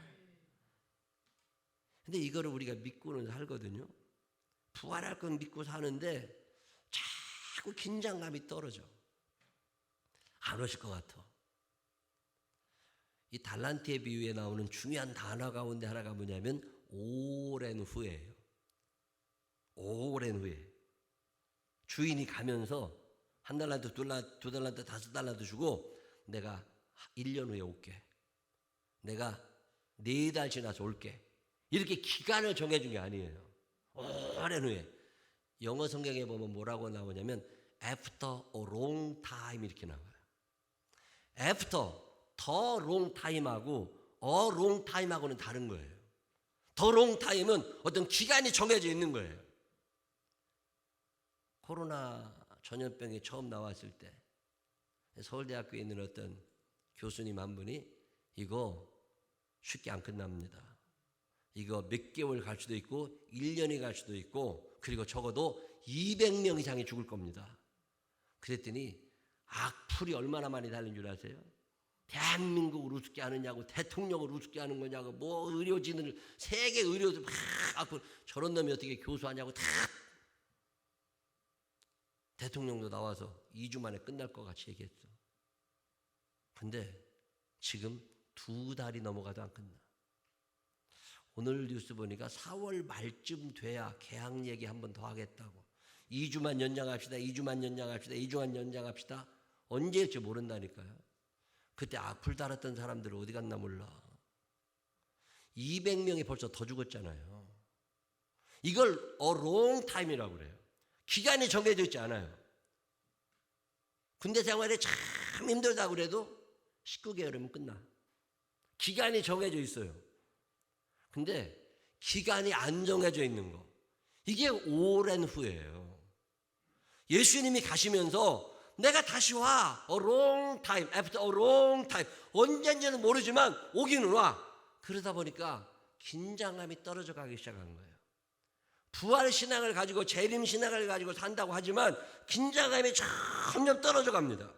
근데 이거를 우리가 믿고는 살거든요. 부활할 건 믿고 사는데 자꾸 긴장감이 떨어져. 안 오실 것 같아. 이 달란트의 비유에 나오는 중요한 단어 가운데 하나가 뭐냐면 오랜 후에예요. 오랜 후에 주인이 가면서 한 달란트, 두 달란트, 5달란트 주고 내가 1년 후에 올게. 내가 4달 지나서 올게. 이렇게 기간을 정해준 게 아니에요. 오랜 후에. 영어 성경에 보면 뭐라고 나오냐면 after a long time 이렇게 나와요. after, 더 long time하고 a long time하고는 다른 거예요. 더 long time은 어떤 기간이 정해져 있는 거예요. 코로나 전염병이 처음 나왔을 때 서울대학교에 있는 어떤 교수님 한 분이 이거 쉽게 안 끝납니다. 이거 몇 개월 갈 수도 있고 1년이 갈 수도 있고 그리고 적어도 200명 이상이 죽을 겁니다. 그랬더니 악플이 얼마나 많이 달린 줄 아세요? 대한민국을 우습게 하느냐고, 대통령을 우습게 하는 거냐고, 뭐 의료진을, 세계 의료진 막 악플, 저런 놈이 어떻게 교수하냐고 다. 대통령도 나와서 2주 만에 끝날 것 같이 얘기했어. 근데 지금 2달이 넘어가도 안 끝나. 오늘 뉴스 보니까 4월 말쯤 돼야 개학 얘기 한 번 더 하겠다고. 2주만 연장합시다. 2주만 연장합시다. 2주만 연장합시다. 언제일지 모른다니까요. 그때 악플 달았던 사람들 어디 갔나 몰라. 200명이 벌써 더 죽었잖아요. 이걸 a long time이라고 그래요. 기간이 정해져 있지 않아요. 군대 생활이 참 힘들다고 그래도 19개월이면 끝나. 기간이 정해져 있어요. 근데 기간이 안 정해져 있는 거, 이게 오랜 후예요. 예수님이 가시면서 내가 다시 와, a long time, after a long time, 언젠지는 모르지만 오기는 와. 그러다 보니까 긴장감이 떨어져 가기 시작한 거예요. 부활 신앙을 가지고 재림 신앙을 가지고 산다고 하지만 긴장감이 점점 떨어져 갑니다.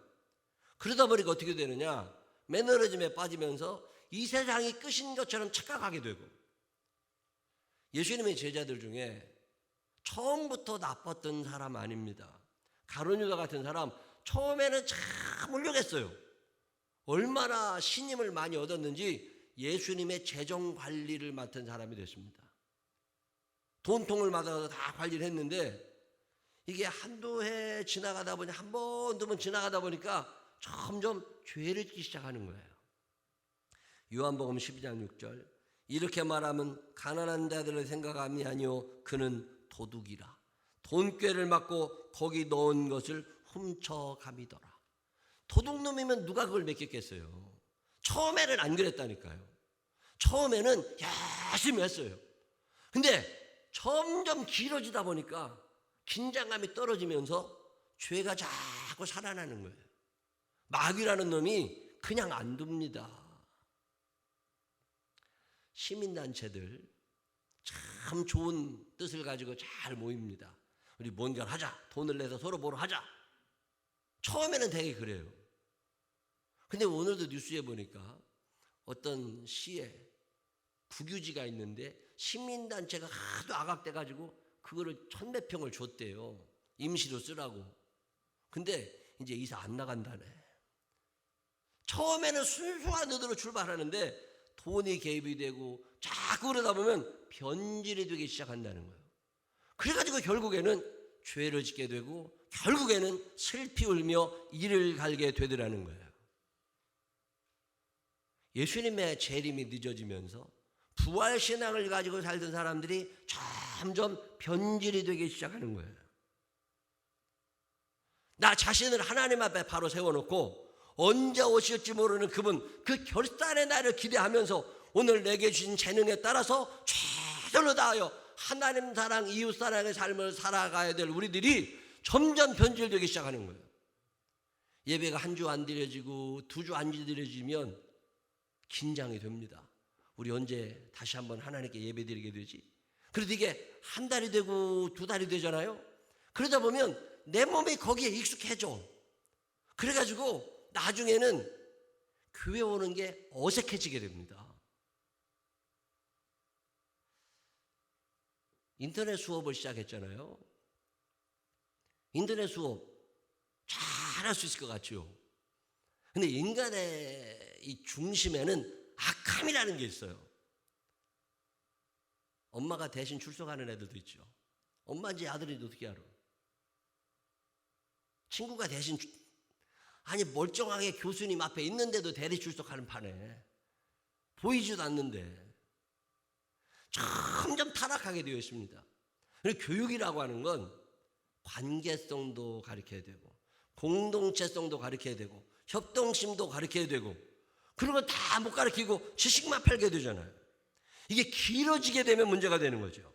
그러다 보니까 어떻게 되느냐, 매너리즘에 빠지면서 이 세상이 끝인 것처럼 착각하게 되고, 예수님의 제자들 중에 처음부터 나빴던 사람 아닙니다. 가룟 유다 같은 사람 처음에는 참 훌륭했어요. 얼마나 신임을 많이 얻었는지 예수님의 재정 관리를 맡은 사람이 됐습니다. 돈통을 받아서 다 관리를 했는데 이게 한두 해 지나가다 보니 한 번, 두 번 지나가다 보니까 점점 죄를 짓기 시작하는 거예요. 요한복음 12장 6절, 이렇게 말하면 가난한 자들을 생각함이 아니요 그는 도둑이라. 돈꾀를 맞고 거기 넣은 것을 훔쳐감이더라. 도둑놈이면 누가 그걸 맡겼겠어요. 처음에는 안 그랬다니까요. 처음에는 열심히 했어요. 근데 점점 길어지다 보니까 긴장감이 떨어지면서 죄가 자꾸 살아나는 거예요. 마귀라는 놈이 그냥 안 둡니다. 시민단체들 참 좋은 뜻을 가지고 잘 모입니다. 우리 뭔가를 하자, 돈을 내서 서로 뭐로 하자. 처음에는 되게 그래요. 근데 오늘도 뉴스에 보니까 어떤 시에 국유지가 있는데 시민단체가 하도 악악돼가지고 그거를 1,000몇 평을 줬대요. 임시로 쓰라고. 근데 이제 이사 안 나간다네. 처음에는 순수한 의도로 출발하는데 돈이 개입이 되고 자꾸 그러다 보면 변질이 되기 시작한다는 거예요. 그래가지고 결국에는 죄를 짓게 되고 결국에는 슬피 울며 이를 갈게 되더라는 거예요. 예수님의 재림이 늦어지면서 부활신앙을 가지고 살던 사람들이 점점 변질이 되기 시작하는 거예요. 나 자신을 하나님 앞에 바로 세워놓고 언제 오실지 모르는 그분, 그 결단의 날을 기대하면서 오늘 내게 주신 재능에 따라서 최선을 다하여 하나님 사랑, 이웃 사랑의 삶을 살아가야 될 우리들이 점점 변질되기 시작하는 거예요. 예배가 한 주 안 드려지고 2주 안 드려지면 긴장이 됩니다. 우리 언제 다시 한번 하나님께 예배 드리게 되지? 그래도 이게 한 달이 되고 2달이 되잖아요. 그러다 보면 내 몸이 거기에 익숙해져. 그래가지고 나중에는 교회 오는 게 어색해지게 됩니다. 인터넷 수업을 시작했잖아요. 인터넷 수업 잘할 수 있을 것 같죠. 근데 인간의 이 중심에는 악함이라는 게 있어요. 엄마가 대신 출석하는 애들도 있죠. 엄마인지 아들인지 어떻게 알아? 친구가 대신 아니 멀쩡하게 교수님 앞에 있는데도 대리 출석하는 판에 보이지도 않는데 점점 타락하게 되어 있습니다. 그리고 교육이라고 하는 건 관계성도 가르쳐야 되고 공동체성도 가르쳐야 되고 협동심도 가르쳐야 되고 그런 건 다 못 가르치고 지식만 팔게 되잖아요. 이게 길어지게 되면 문제가 되는 거죠.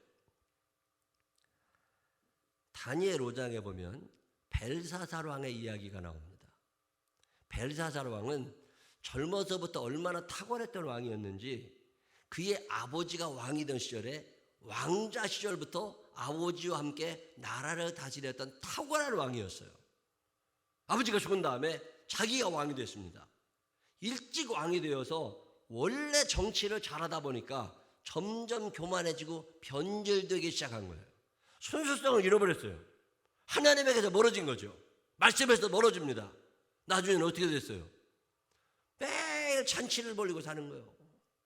다니엘 5장에 보면 벨사살 왕의 이야기가 나옵니다. 벨사살 왕은 젊어서부터 얼마나 탁월했던 왕이었는지 그의 아버지가 왕이던 시절에 왕자 시절부터 아버지와 함께 나라를 다스렸던 탁월한 왕이었어요. 아버지가 죽은 다음에 자기가 왕이 됐습니다. 일찍 왕이 되어서 원래 정치를 잘하다 보니까 점점 교만해지고 변질되기 시작한 거예요. 순수성을 잃어버렸어요. 하나님에게서 멀어진 거죠. 말씀에서 멀어집니다. 나중에는 어떻게 됐어요? 매일 잔치를 벌이고 사는 거예요.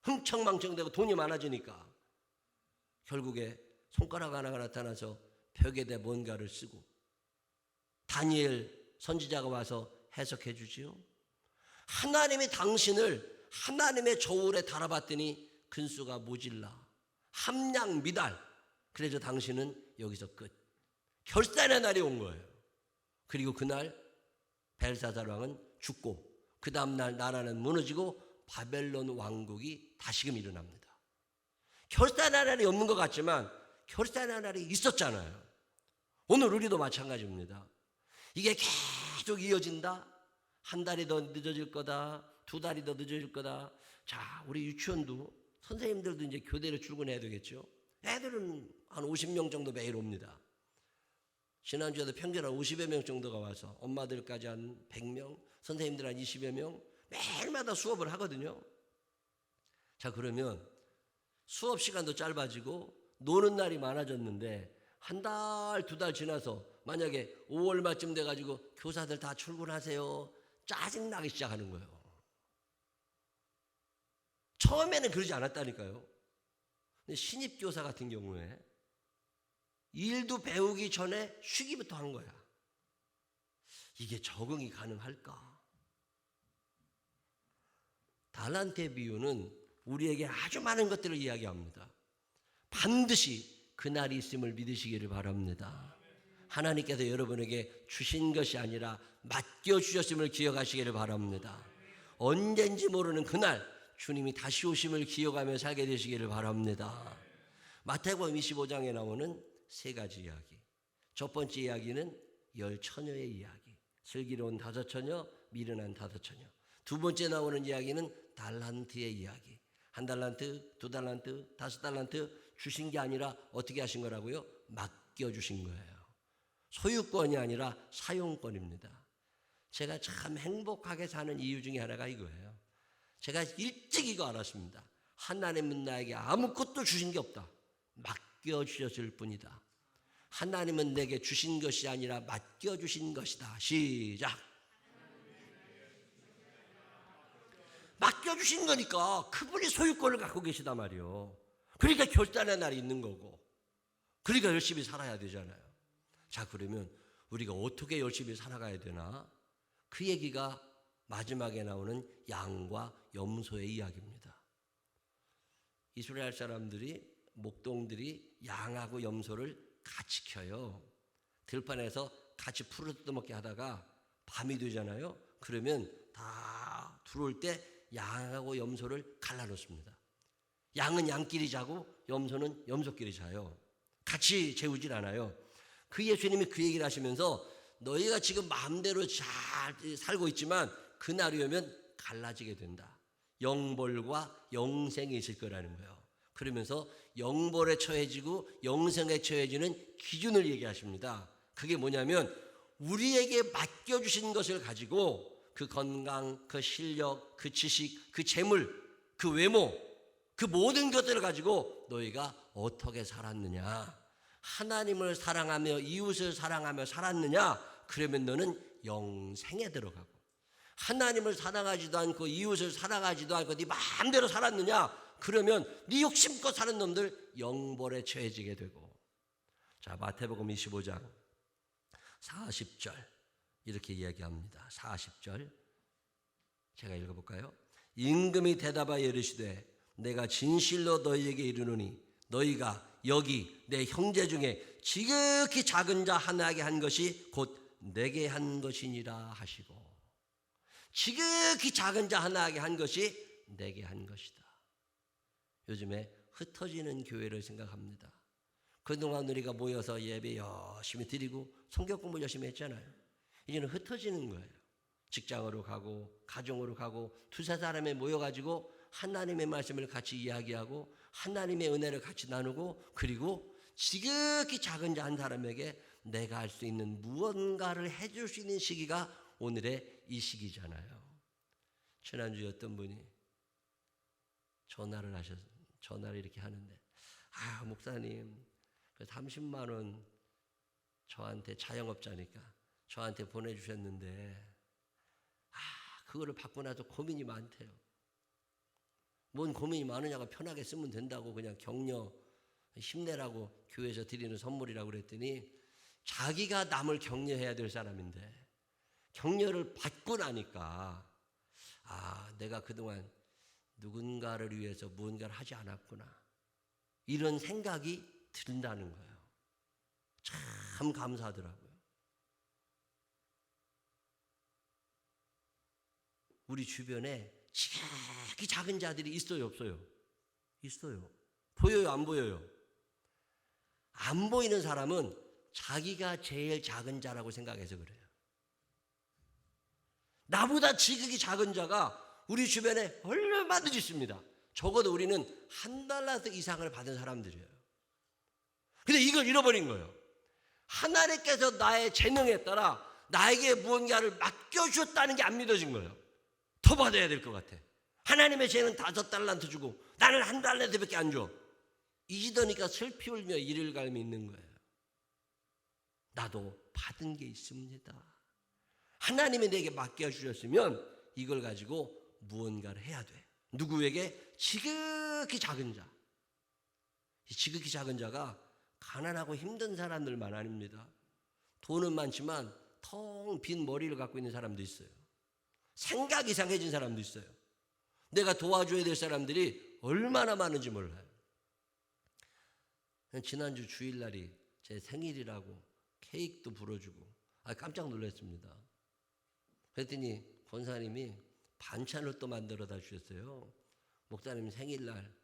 흥청망청되고 돈이 많아지니까 결국에 손가락 하나가 나타나서 벽에다 뭔가를 쓰고 다니엘 선지자가 와서 해석해 주지요. 하나님이 당신을 하나님의 저울에 달아봤더니 근수가 모질라 함량 미달. 그래서 당신은 여기서 끝. 결산의 날이 온 거예요. 그리고 그날 벨사살 왕은 죽고 그 다음날 나라는 무너지고 바벨론 왕국이 다시금 일어납니다. 결산의 날이 없는 것 같지만 결산의 날이 있었잖아요. 오늘 우리도 마찬가지입니다. 이게 계속 이어진다. 한 달이 더 늦어질 거다. 2달이 더 늦어질 거다. 자, 우리 유치원도 선생님들도 이제 교대로 출근해야 되겠죠. 애들은 한 50명 정도 매일 옵니다. 지난주에도 평균 한 50여 명 정도가 와서 엄마들까지 한 100명, 선생님들 한 20여 명, 매일마다 수업을 하거든요. 자, 그러면 수업 시간도 짧아지고 노는 날이 많아졌는데 한 달, 두 달 지나서 만약에 5월 말쯤 돼가지고 교사들 다 출근하세요. 짜증나기 시작하는 거예요. 처음에는 그러지 않았다니까요. 근데 신입교사 같은 경우에 일도 배우기 전에 쉬기부터 한 거야. 이게 적응이 가능할까? 달란트의 비유는 우리에게 아주 많은 것들을 이야기합니다. 반드시 그날이 있음을 믿으시기를 바랍니다. 하나님께서 여러분에게 주신 것이 아니라 맡겨주셨음을 기억하시기를 바랍니다. 언젠지 모르는 그날 주님이 다시 오심을 기억하며 살게 되시기를 바랍니다. 마태복음 25장에 나오는 세 가지 이야기. 첫 번째 이야기는 10처녀의 이야기. 슬기로운 5처녀, 미련한 5처녀. 두 번째 나오는 이야기는 달란트의 이야기. 1달란트, 2달란트, 5달란트 주신 게 아니라 어떻게 하신 거라고요? 맡겨주신 거예요. 소유권이 아니라 사용권입니다. 제가 참 행복하게 사는 이유 중에 하나가 이거예요. 제가 일찍 이거 알았습니다. 하나님은 나에게 아무것도 주신 게 없다. 맡겨주셨을 뿐이다. 하나님은 내게 주신 것이 아니라 맡겨주신 것이다. 시작. 맡겨주신 거니까 그분이 소유권을 갖고 계시단 말이에요. 그러니까 결단의 날이 있는 거고, 그러니까 열심히 살아야 되잖아요. 자, 그러면 우리가 어떻게 열심히 살아가야 되나? 그 얘기가 마지막에 나오는 양과 염소의 이야기입니다. 이스라엘 사람들이, 목동들이 양하고 염소를 같이 켜요. 들판에서 같이 풀을 뜯어먹게 하다가 밤이 되잖아요. 그러면 다 들어올 때 양하고 염소를 갈라놓습니다. 양은 양끼리 자고 염소는 염소끼리 자요. 같이 재우질 않아요. 그 예수님이 그 얘기를 하시면서 너희가 지금 마음대로 잘 살고 있지만 그날이 오면 갈라지게 된다. 영벌과 영생이 있을 거라는 거예요. 그러면서 영벌에 처해지고 영생에 처해지는 기준을 얘기하십니다. 그게 뭐냐면 우리에게 맡겨주신 것을 가지고 그 건강, 그 실력, 그 지식, 그 재물, 그 외모, 그 모든 것들을 가지고 너희가 어떻게 살았느냐, 하나님을 사랑하며 이웃을 사랑하며 살았느냐, 그러면 너는 영생에 들어가고, 하나님을 사랑하지도 않고 이웃을 사랑하지도 않고 네 마음대로 살았느냐, 그러면 네 욕심껏 사는 놈들 영벌에 처해지게 되고. 자, 마태복음 25장 40절 이렇게 이야기합니다. 40절 제가 읽어볼까요? 임금이 대답하여 이르시되 내가 진실로 너희에게 이르노니 너희가 여기 내 형제 중에 지극히 작은 자 하나에게 한 것이 곧 내게 한 것이니라 하시고, 지극히 작은 자 하나에게 한 것이 내게 한 것이다. 요즘에 흩어지는 교회를 생각합니다. 그동안 우리가 모여서 예배 열심히 드리고 성경 공부 열심히 했잖아요. 이제는 흩어지는 거예요. 직장으로 가고 가정으로 가고 두세 사람이 모여가지고 하나님의 말씀을 같이 이야기하고 하나님의 은혜를 같이 나누고, 그리고 지극히 작은 자 한 사람에게 내가 할 수 있는 무언가를 해줄 수 있는 시기가 오늘의 이 시기잖아요. 지난주에 어떤 분이 전화를 이렇게 하는데, 목사님, 그 30만 원 저한테 자영업자니까 저한테 보내주셨는데 그거를 받고 나서 고민이 많대요. 뭔 고민이 많으냐고, 편하게 쓰면 된다고, 그냥 격려 힘내라고 교회에서 드리는 선물이라고 그랬더니 자기가 남을 격려해야 될 사람인데 격려를 받고 나니까 내가 그동안 누군가를 위해서 무언가를 하지 않았구나, 이런 생각이 든다는 거예요. 참 감사하더라고요. 우리 주변에 지극히 작은 자들이 있어요, 없어요? 있어요. 보여요, 안 보여요? 안 보이는 사람은 자기가 제일 작은 자라고 생각해서 그래요. 나보다 지극히 작은 자가 우리 주변에 얼마든지 있습니다. 적어도 우리는 1달란트 이상을 받은 사람들이에요. 근데 이걸 잃어버린 거예요. 하나님께서 나의 재능에 따라 나에게 무언가를 맡겨주셨다는 게 안 믿어진 거예요. 더 받아야 될 것 같아. 하나님의 죄는 5달란트 주고 나는 1달란트밖에 안 줘. 이지더니까 슬피 울며 이를 갈미 있는 거예요. 나도 받은 게 있습니다. 하나님이 내게 맡겨주셨으면 이걸 가지고 무언가를 해야 돼. 누구에게? 지극히 작은 자. 이 지극히 작은 자가 가난하고 힘든 사람들만 아닙니다. 돈은 많지만 텅 빈 머리를 갖고 있는 사람도 있어요. 생각 이상해진 사람도 있어요. 내가 도와줘야 될 사람들이 얼마나 많은지 몰라요. 지난주 주일날이 제 생일이라고 케이크도 불어주고 깜짝 놀랐습니다. 그랬더니 권사님이 반찬을 또 만들어다 주셨어요. 목사님 생일날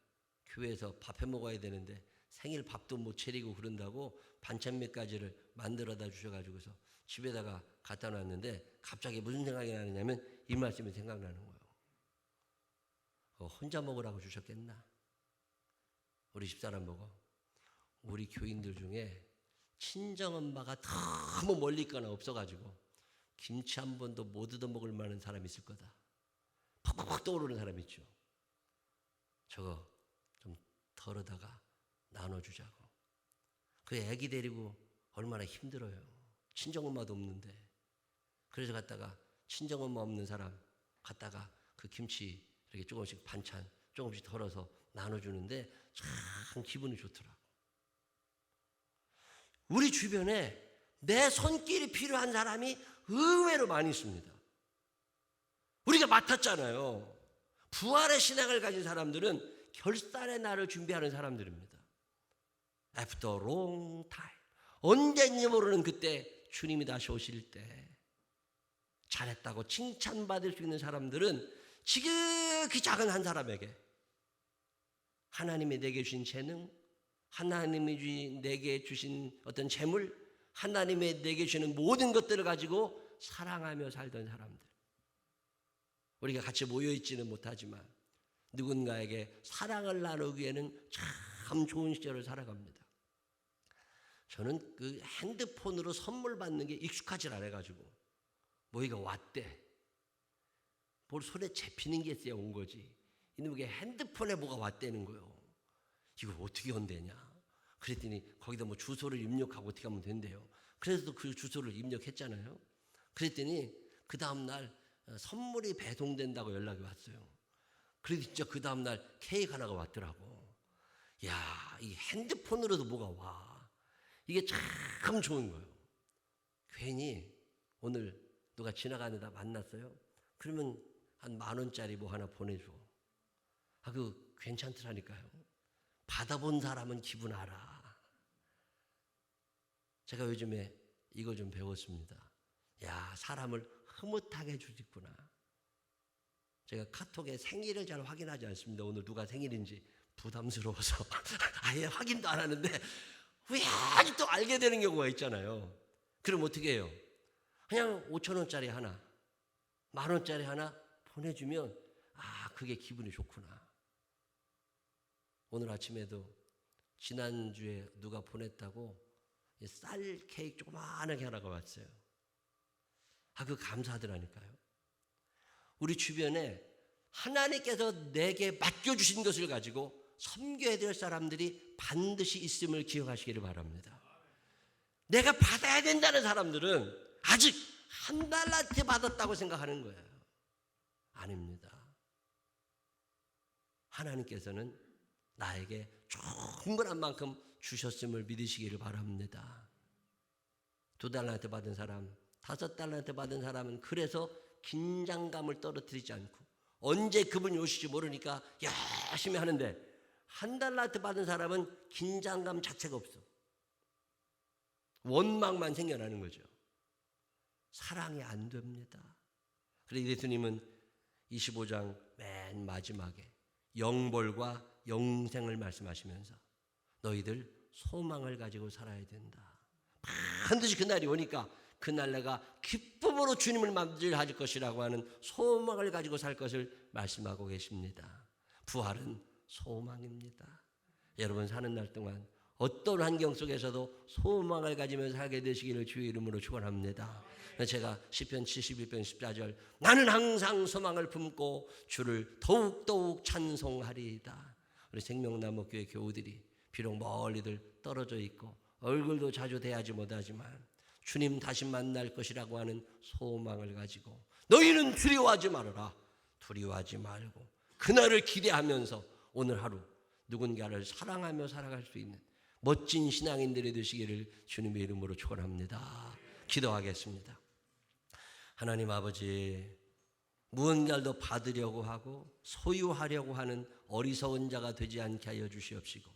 교회에서 밥 해 먹어야 되는데 생일 밥도 못 차리고 그런다고 반찬 몇 가지를 만들어다 주셔가지고서 집에다가 갖다 놨는데 갑자기 무슨 생각이 나느냐면 이 말씀이 생각나는 거예요. 혼자 먹으라고 주셨겠나? 우리 집사람 보고 우리 교인들 중에 친정엄마가 너무 멀리 있거나 없어가지고 김치 한 번도 못 얻어먹을 만한 사람이 있을 거다. 팍팍 떠오르는 사람이 있죠. 저거 좀 덜어다가 나눠주자고. 그 애기 데리고 얼마나 힘들어요. 친정엄마도 없는데. 그래서 갔다가 친정엄마 없는 사람 갔다가 그 김치 이렇게 조금씩 반찬 조금씩 덜어서 나눠주는데 참 기분이 좋더라고. 우리 주변에 내 손길이 필요한 사람이 의외로 많이 있습니다. 우리가 맡았잖아요. 부활의 신앙을 가진 사람들은 결산의 날을 준비하는 사람들입니다. After long time. 언제인지 모르는 그때 주님이 다시 오실 때 잘했다고 칭찬받을 수 있는 사람들은 지극히 작은 한 사람에게 하나님이 내게 주신 재능, 하나님이 내게 주신 어떤 재물, 하나님이 내게 주시는 모든 것들을 가지고 사랑하며 살던 사람들. 우리가 같이 모여있지는 못하지만 누군가에게 사랑을 나누기에는 참 좋은 시절을 살아갑니다. 저는 그 핸드폰으로 선물 받는 게 익숙하지 않아가지고 뭐이가 왔대. 뭘 손에 잡히는 게 있어야 온 거지. 이놈에게 핸드폰에 뭐가 왔다는 거예요. 이걸 어떻게 온대냐. 그랬더니 거기다 뭐 주소를 입력하고 어떻게 하면 된대요. 그래서 그 주소를 입력했잖아요. 그랬더니 그 다음날 선물이 배송된다고 연락이 왔어요. 그래서 진짜 그 다음날 케이크 하나가 왔더라고. 야, 이 핸드폰으로도 뭐가 와. 이게 참 좋은 거예요. 괜히 오늘 누가 지나가는데 만났어요. 그러면 한 10,000원짜리 뭐 하나 보내줘. 그 괜찮더라니까요. 받아본 사람은 기분 알아. 제가 요즘에 이거 좀 배웠습니다. 야, 사람을 흐뭇하게 해주겠구나. 제가 카톡에 생일을 잘 확인하지 않습니다. 오늘 누가 생일인지 부담스러워서 아예 확인도 안 하는데 왜 아직도 알게 되는 경우가 있잖아요. 그럼 어떻게 해요? 그냥 5,000원짜리 하나, 10,000원짜리 하나 보내주면 그게 기분이 좋구나. 오늘 아침에도 지난주에 누가 보냈다고 쌀 케이크 조그마하게 하나가 왔어요. 그 감사하더라니까요. 우리 주변에 하나님께서 내게 맡겨주신 것을 가지고 섬겨야 될 사람들이 반드시 있음을 기억하시기를 바랍니다. 내가 받아야 된다는 사람들은 아직 1달란트 받았다고 생각하는 거예요. 아닙니다. 하나님께서는 나에게 충분한 만큼 주셨음을 믿으시기를 바랍니다. 2달란트 받은 사람, 5달란트 받은 사람은 그래서 긴장감을 떨어뜨리지 않고 언제 그분이 오실지 모르니까 열심히 하는데 1달란트 받은 사람은 긴장감 자체가 없어. 원망만 생겨나는 거죠. 사랑이 안 됩니다. 그래서 예수님은 25장 맨 마지막에 영벌과 영생을 말씀하시면서 너희들 소망을 가지고 살아야 된다. 반드시 그날이 오니까 그날 내가 기쁨으로 주님을 맞이할 것이라고 하는 소망을 가지고 살 것을 말씀하고 계십니다. 부활은 소망입니다. 여러분 사는 날 동안 어떤 환경 속에서도 소망을 가지며 살게 되시기를 주의 이름으로 축원합니다. 제가 시편 71편 14절 나는 항상 소망을 품고 주를 더욱더욱 찬송하리이다. 우리 생명나무 교회 교우들이 비록 멀리들 떨어져 있고 얼굴도 자주 대하지 못하지만 주님 다시 만날 것이라고 하는 소망을 가지고 너희는 두려워하지 말아라. 두려워하지 말고 그날을 기대하면서 오늘 하루 누군가를 사랑하며 살아갈 수 있는 멋진 신앙인들이 되시기를 주님의 이름으로 축원합니다. 기도하겠습니다. 하나님 아버지, 무언가를 더 받으려고 하고 소유하려고 하는 어리석은 자가 되지 않게 하여 주시옵시고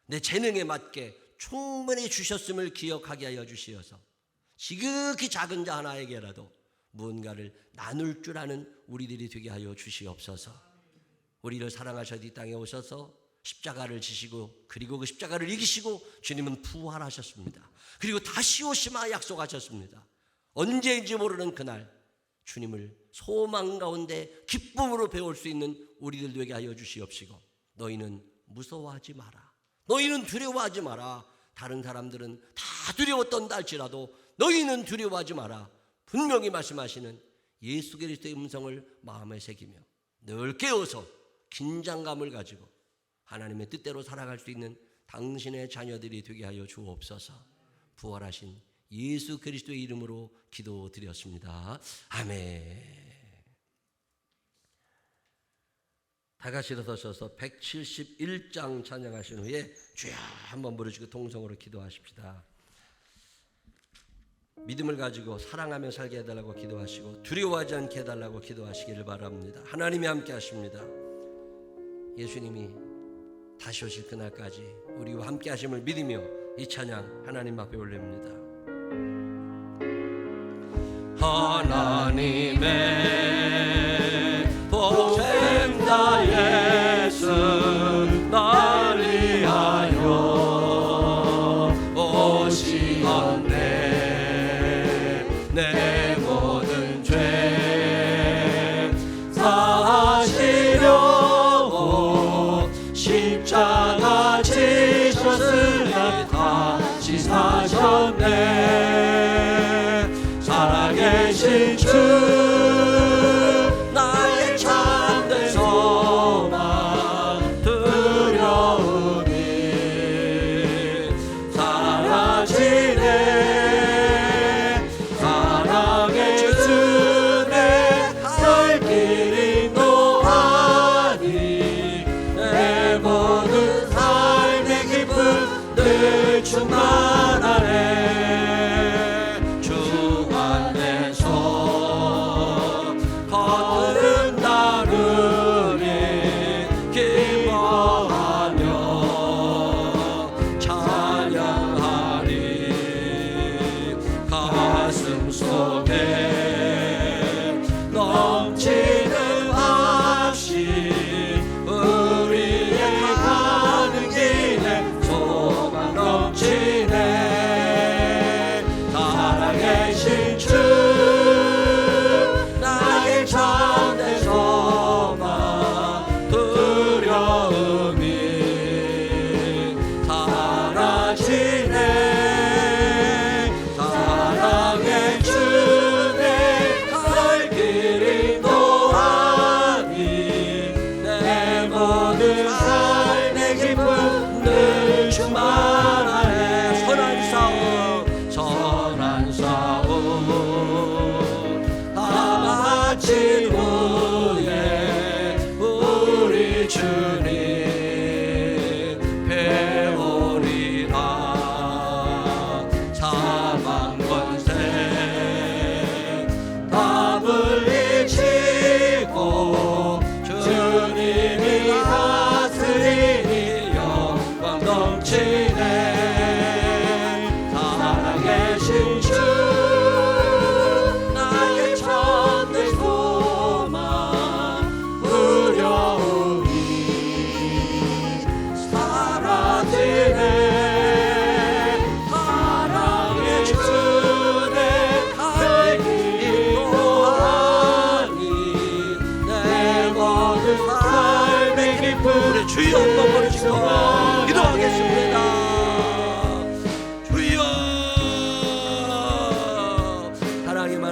내 재능에 맞게 충분히 주셨음을 기억하게 하여 주시어서 지극히 작은 자 하나에게라도 무언가를 나눌 줄 아는 우리들이 되게 하여 주시옵소서. 우리를 사랑하셔서 이 땅에 오셔서 십자가를 지시고 그리고 그 십자가를 이기시고 주님은 부활하셨습니다. 그리고 다시 오시마 약속하셨습니다. 언제인지 모르는 그날 주님을 소망 가운데 기쁨으로 배울 수 있는 우리들 되게 하여 주시옵시고 너희는 무서워하지 마라. 너희는 두려워하지 마라. 다른 사람들은 다 두려워 떤다 할지라도 너희는 두려워하지 마라. 분명히 말씀하시는 예수 그리스도의 음성을 마음에 새기며 늘 깨어서 긴장감을 가지고 하나님의 뜻대로 살아갈 수 있는 당신의 자녀들이 되게 하여 주옵소서. 부활하신 예수 그리스도의 이름으로 기도드렸습니다. 아멘. 다 같이 일어서셔서 171장 찬양하신 후에 주여 한번 부르시고 통성으로 기도하십시다. 믿음을 가지고 사랑하며 살게 해달라고 기도하시고 두려워하지 않게 해달라고 기도하시기를 바랍니다. 하나님이 함께 하십니다. 예수님이 다시 오실 그날까지 우리와 함께 하심을 믿으며 이 찬양 하나님 앞에 올립니다. 하나님의 보냄자 예수 날 위하여 오시었네. 내 모든 죄 사하시려고 십자가 지셨으니 다시 사셨네. 살아계신 주 나의 참된 소망 두려움이 사라지네. 사랑의 주 내 살 길 인도하니 내 모든 삶의 기쁨 늘 충만하네. 살아계신 주 나의 참된 소망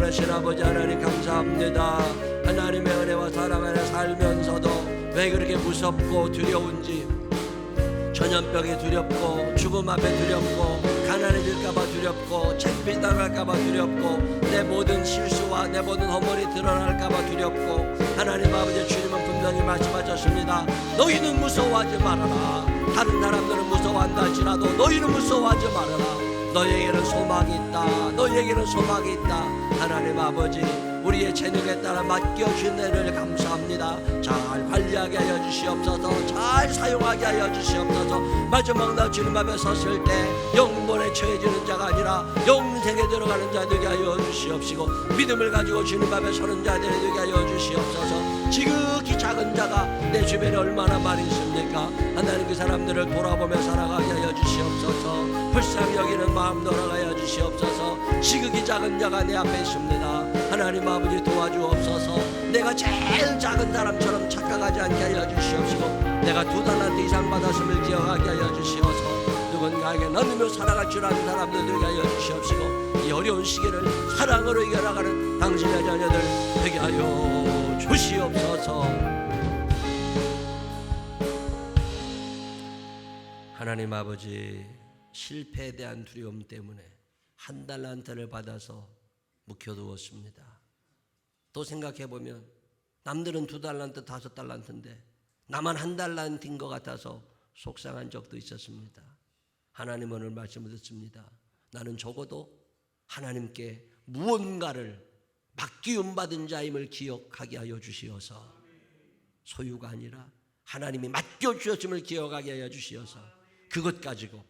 영원하신 아버지 하나님 감사합니다. 하나님의 은혜와 사랑 안에 살면서도 왜 그렇게 무섭고 두려운지, 전염병이 두렵고 죽음 앞에 두렵고 가난해질까봐 두렵고 책비당할까봐 두렵고 내 모든 실수와 내 모든 허물이 드러날까봐 두렵고, 하나님 아버지 주님은 분명히 말씀하셨습니다. 너희는 무서워하지 말아라. 다른 사람들은 무서워한다 할지라도 너희는 무서워하지 말아라. 너희에게는 소망이 있다. 너희에게는 소망이 있다. 하나님 아버지, 우리의 재능에 따라 맡겨주신 은혜를 감사합니다. 잘 관리하게 하여 주시옵소서. 잘 사용하게 하여 주시옵소서. 마지막 날 주님 앞에 섰을 때 영문에 처해지는 자가 아니라 영생에 들어가는 자 되게 하여 주시옵시고, 믿음을 가지고 주님 앞에 서는 자들이 되게 하여 주시옵소서. 지극히 작은 자가 내 주변에 얼마나 많이 있습니까? 하나님 그 사람들을 돌아보며 살아가게 하여 주시옵소서. 불쌍히 여기는 마음 돌아가게 하여 주시옵소서. 지극히 작은 자가 내 앞에 있습니다. 하나님 아버지 도와주옵소서. 내가 제일 작은 사람처럼 착각하지 않게 하여 주시옵시고, 내가 2달란트 이상 받았음을 기억하게 하여 주시옵소서. 누군가에게 나누며 살아갈 줄 아는 사람들 되게 하여 주시옵시고, 이 어려운 시기를 사랑으로 이겨나가는 당신의 자녀들 되게 하여 주시옵소서. 하나님 아버지, 실패에 대한 두려움 때문에 1달란트를 받아서 묵혀두었습니다. 또 생각해보면 남들은 2달란트, 5달란트인데 나만 1달란트인 것 같아서 속상한 적도 있었습니다. 하나님 오늘 말씀을 듣습니다. 나는 적어도 하나님께 무언가를 맡기움 받은 자임을 기억하게 하여 주시어서, 소유가 아니라 하나님이 맡겨주셨음을 기억하게 하여 주시어서 그것 가지고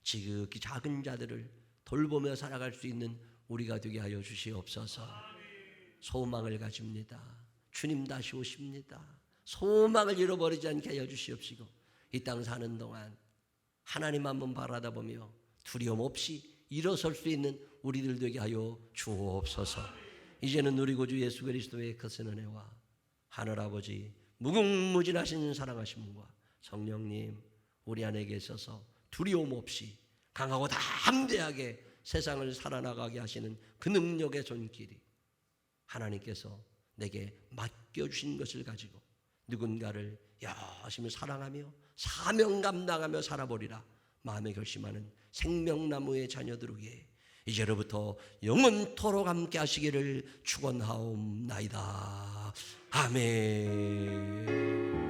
지극히 작은 자들을 돌보며 살아갈 수 있는 우리가 되게 하여 주시옵소서. 소망을 가집니다. 주님 다시 오십니다. 소망을 잃어버리지 않게 하여 주시옵시고, 이 땅 사는 동안 하나님 한번 바라다 보며 두려움 없이 일어설 수 있는 우리들 되게 하여 주옵소서. 이제는 우리 구주 예수 그리스도의 크신 은혜와 하늘아버지 무궁무진하신 사랑하심과 성령님 우리 안에 계셔서 두려움 없이 강하고 담대하게 세상을 살아나가게 하시는 그 능력의 손길이 하나님께서 내게 맡겨주신 것을 가지고 누군가를 열심히 사랑하며 사명 감당하며 살아보리라 마음에 결심하는 생명나무의 자녀들에게 이제로부터 영원토록 함께 하시기를 축원하옵나이다. 아멘.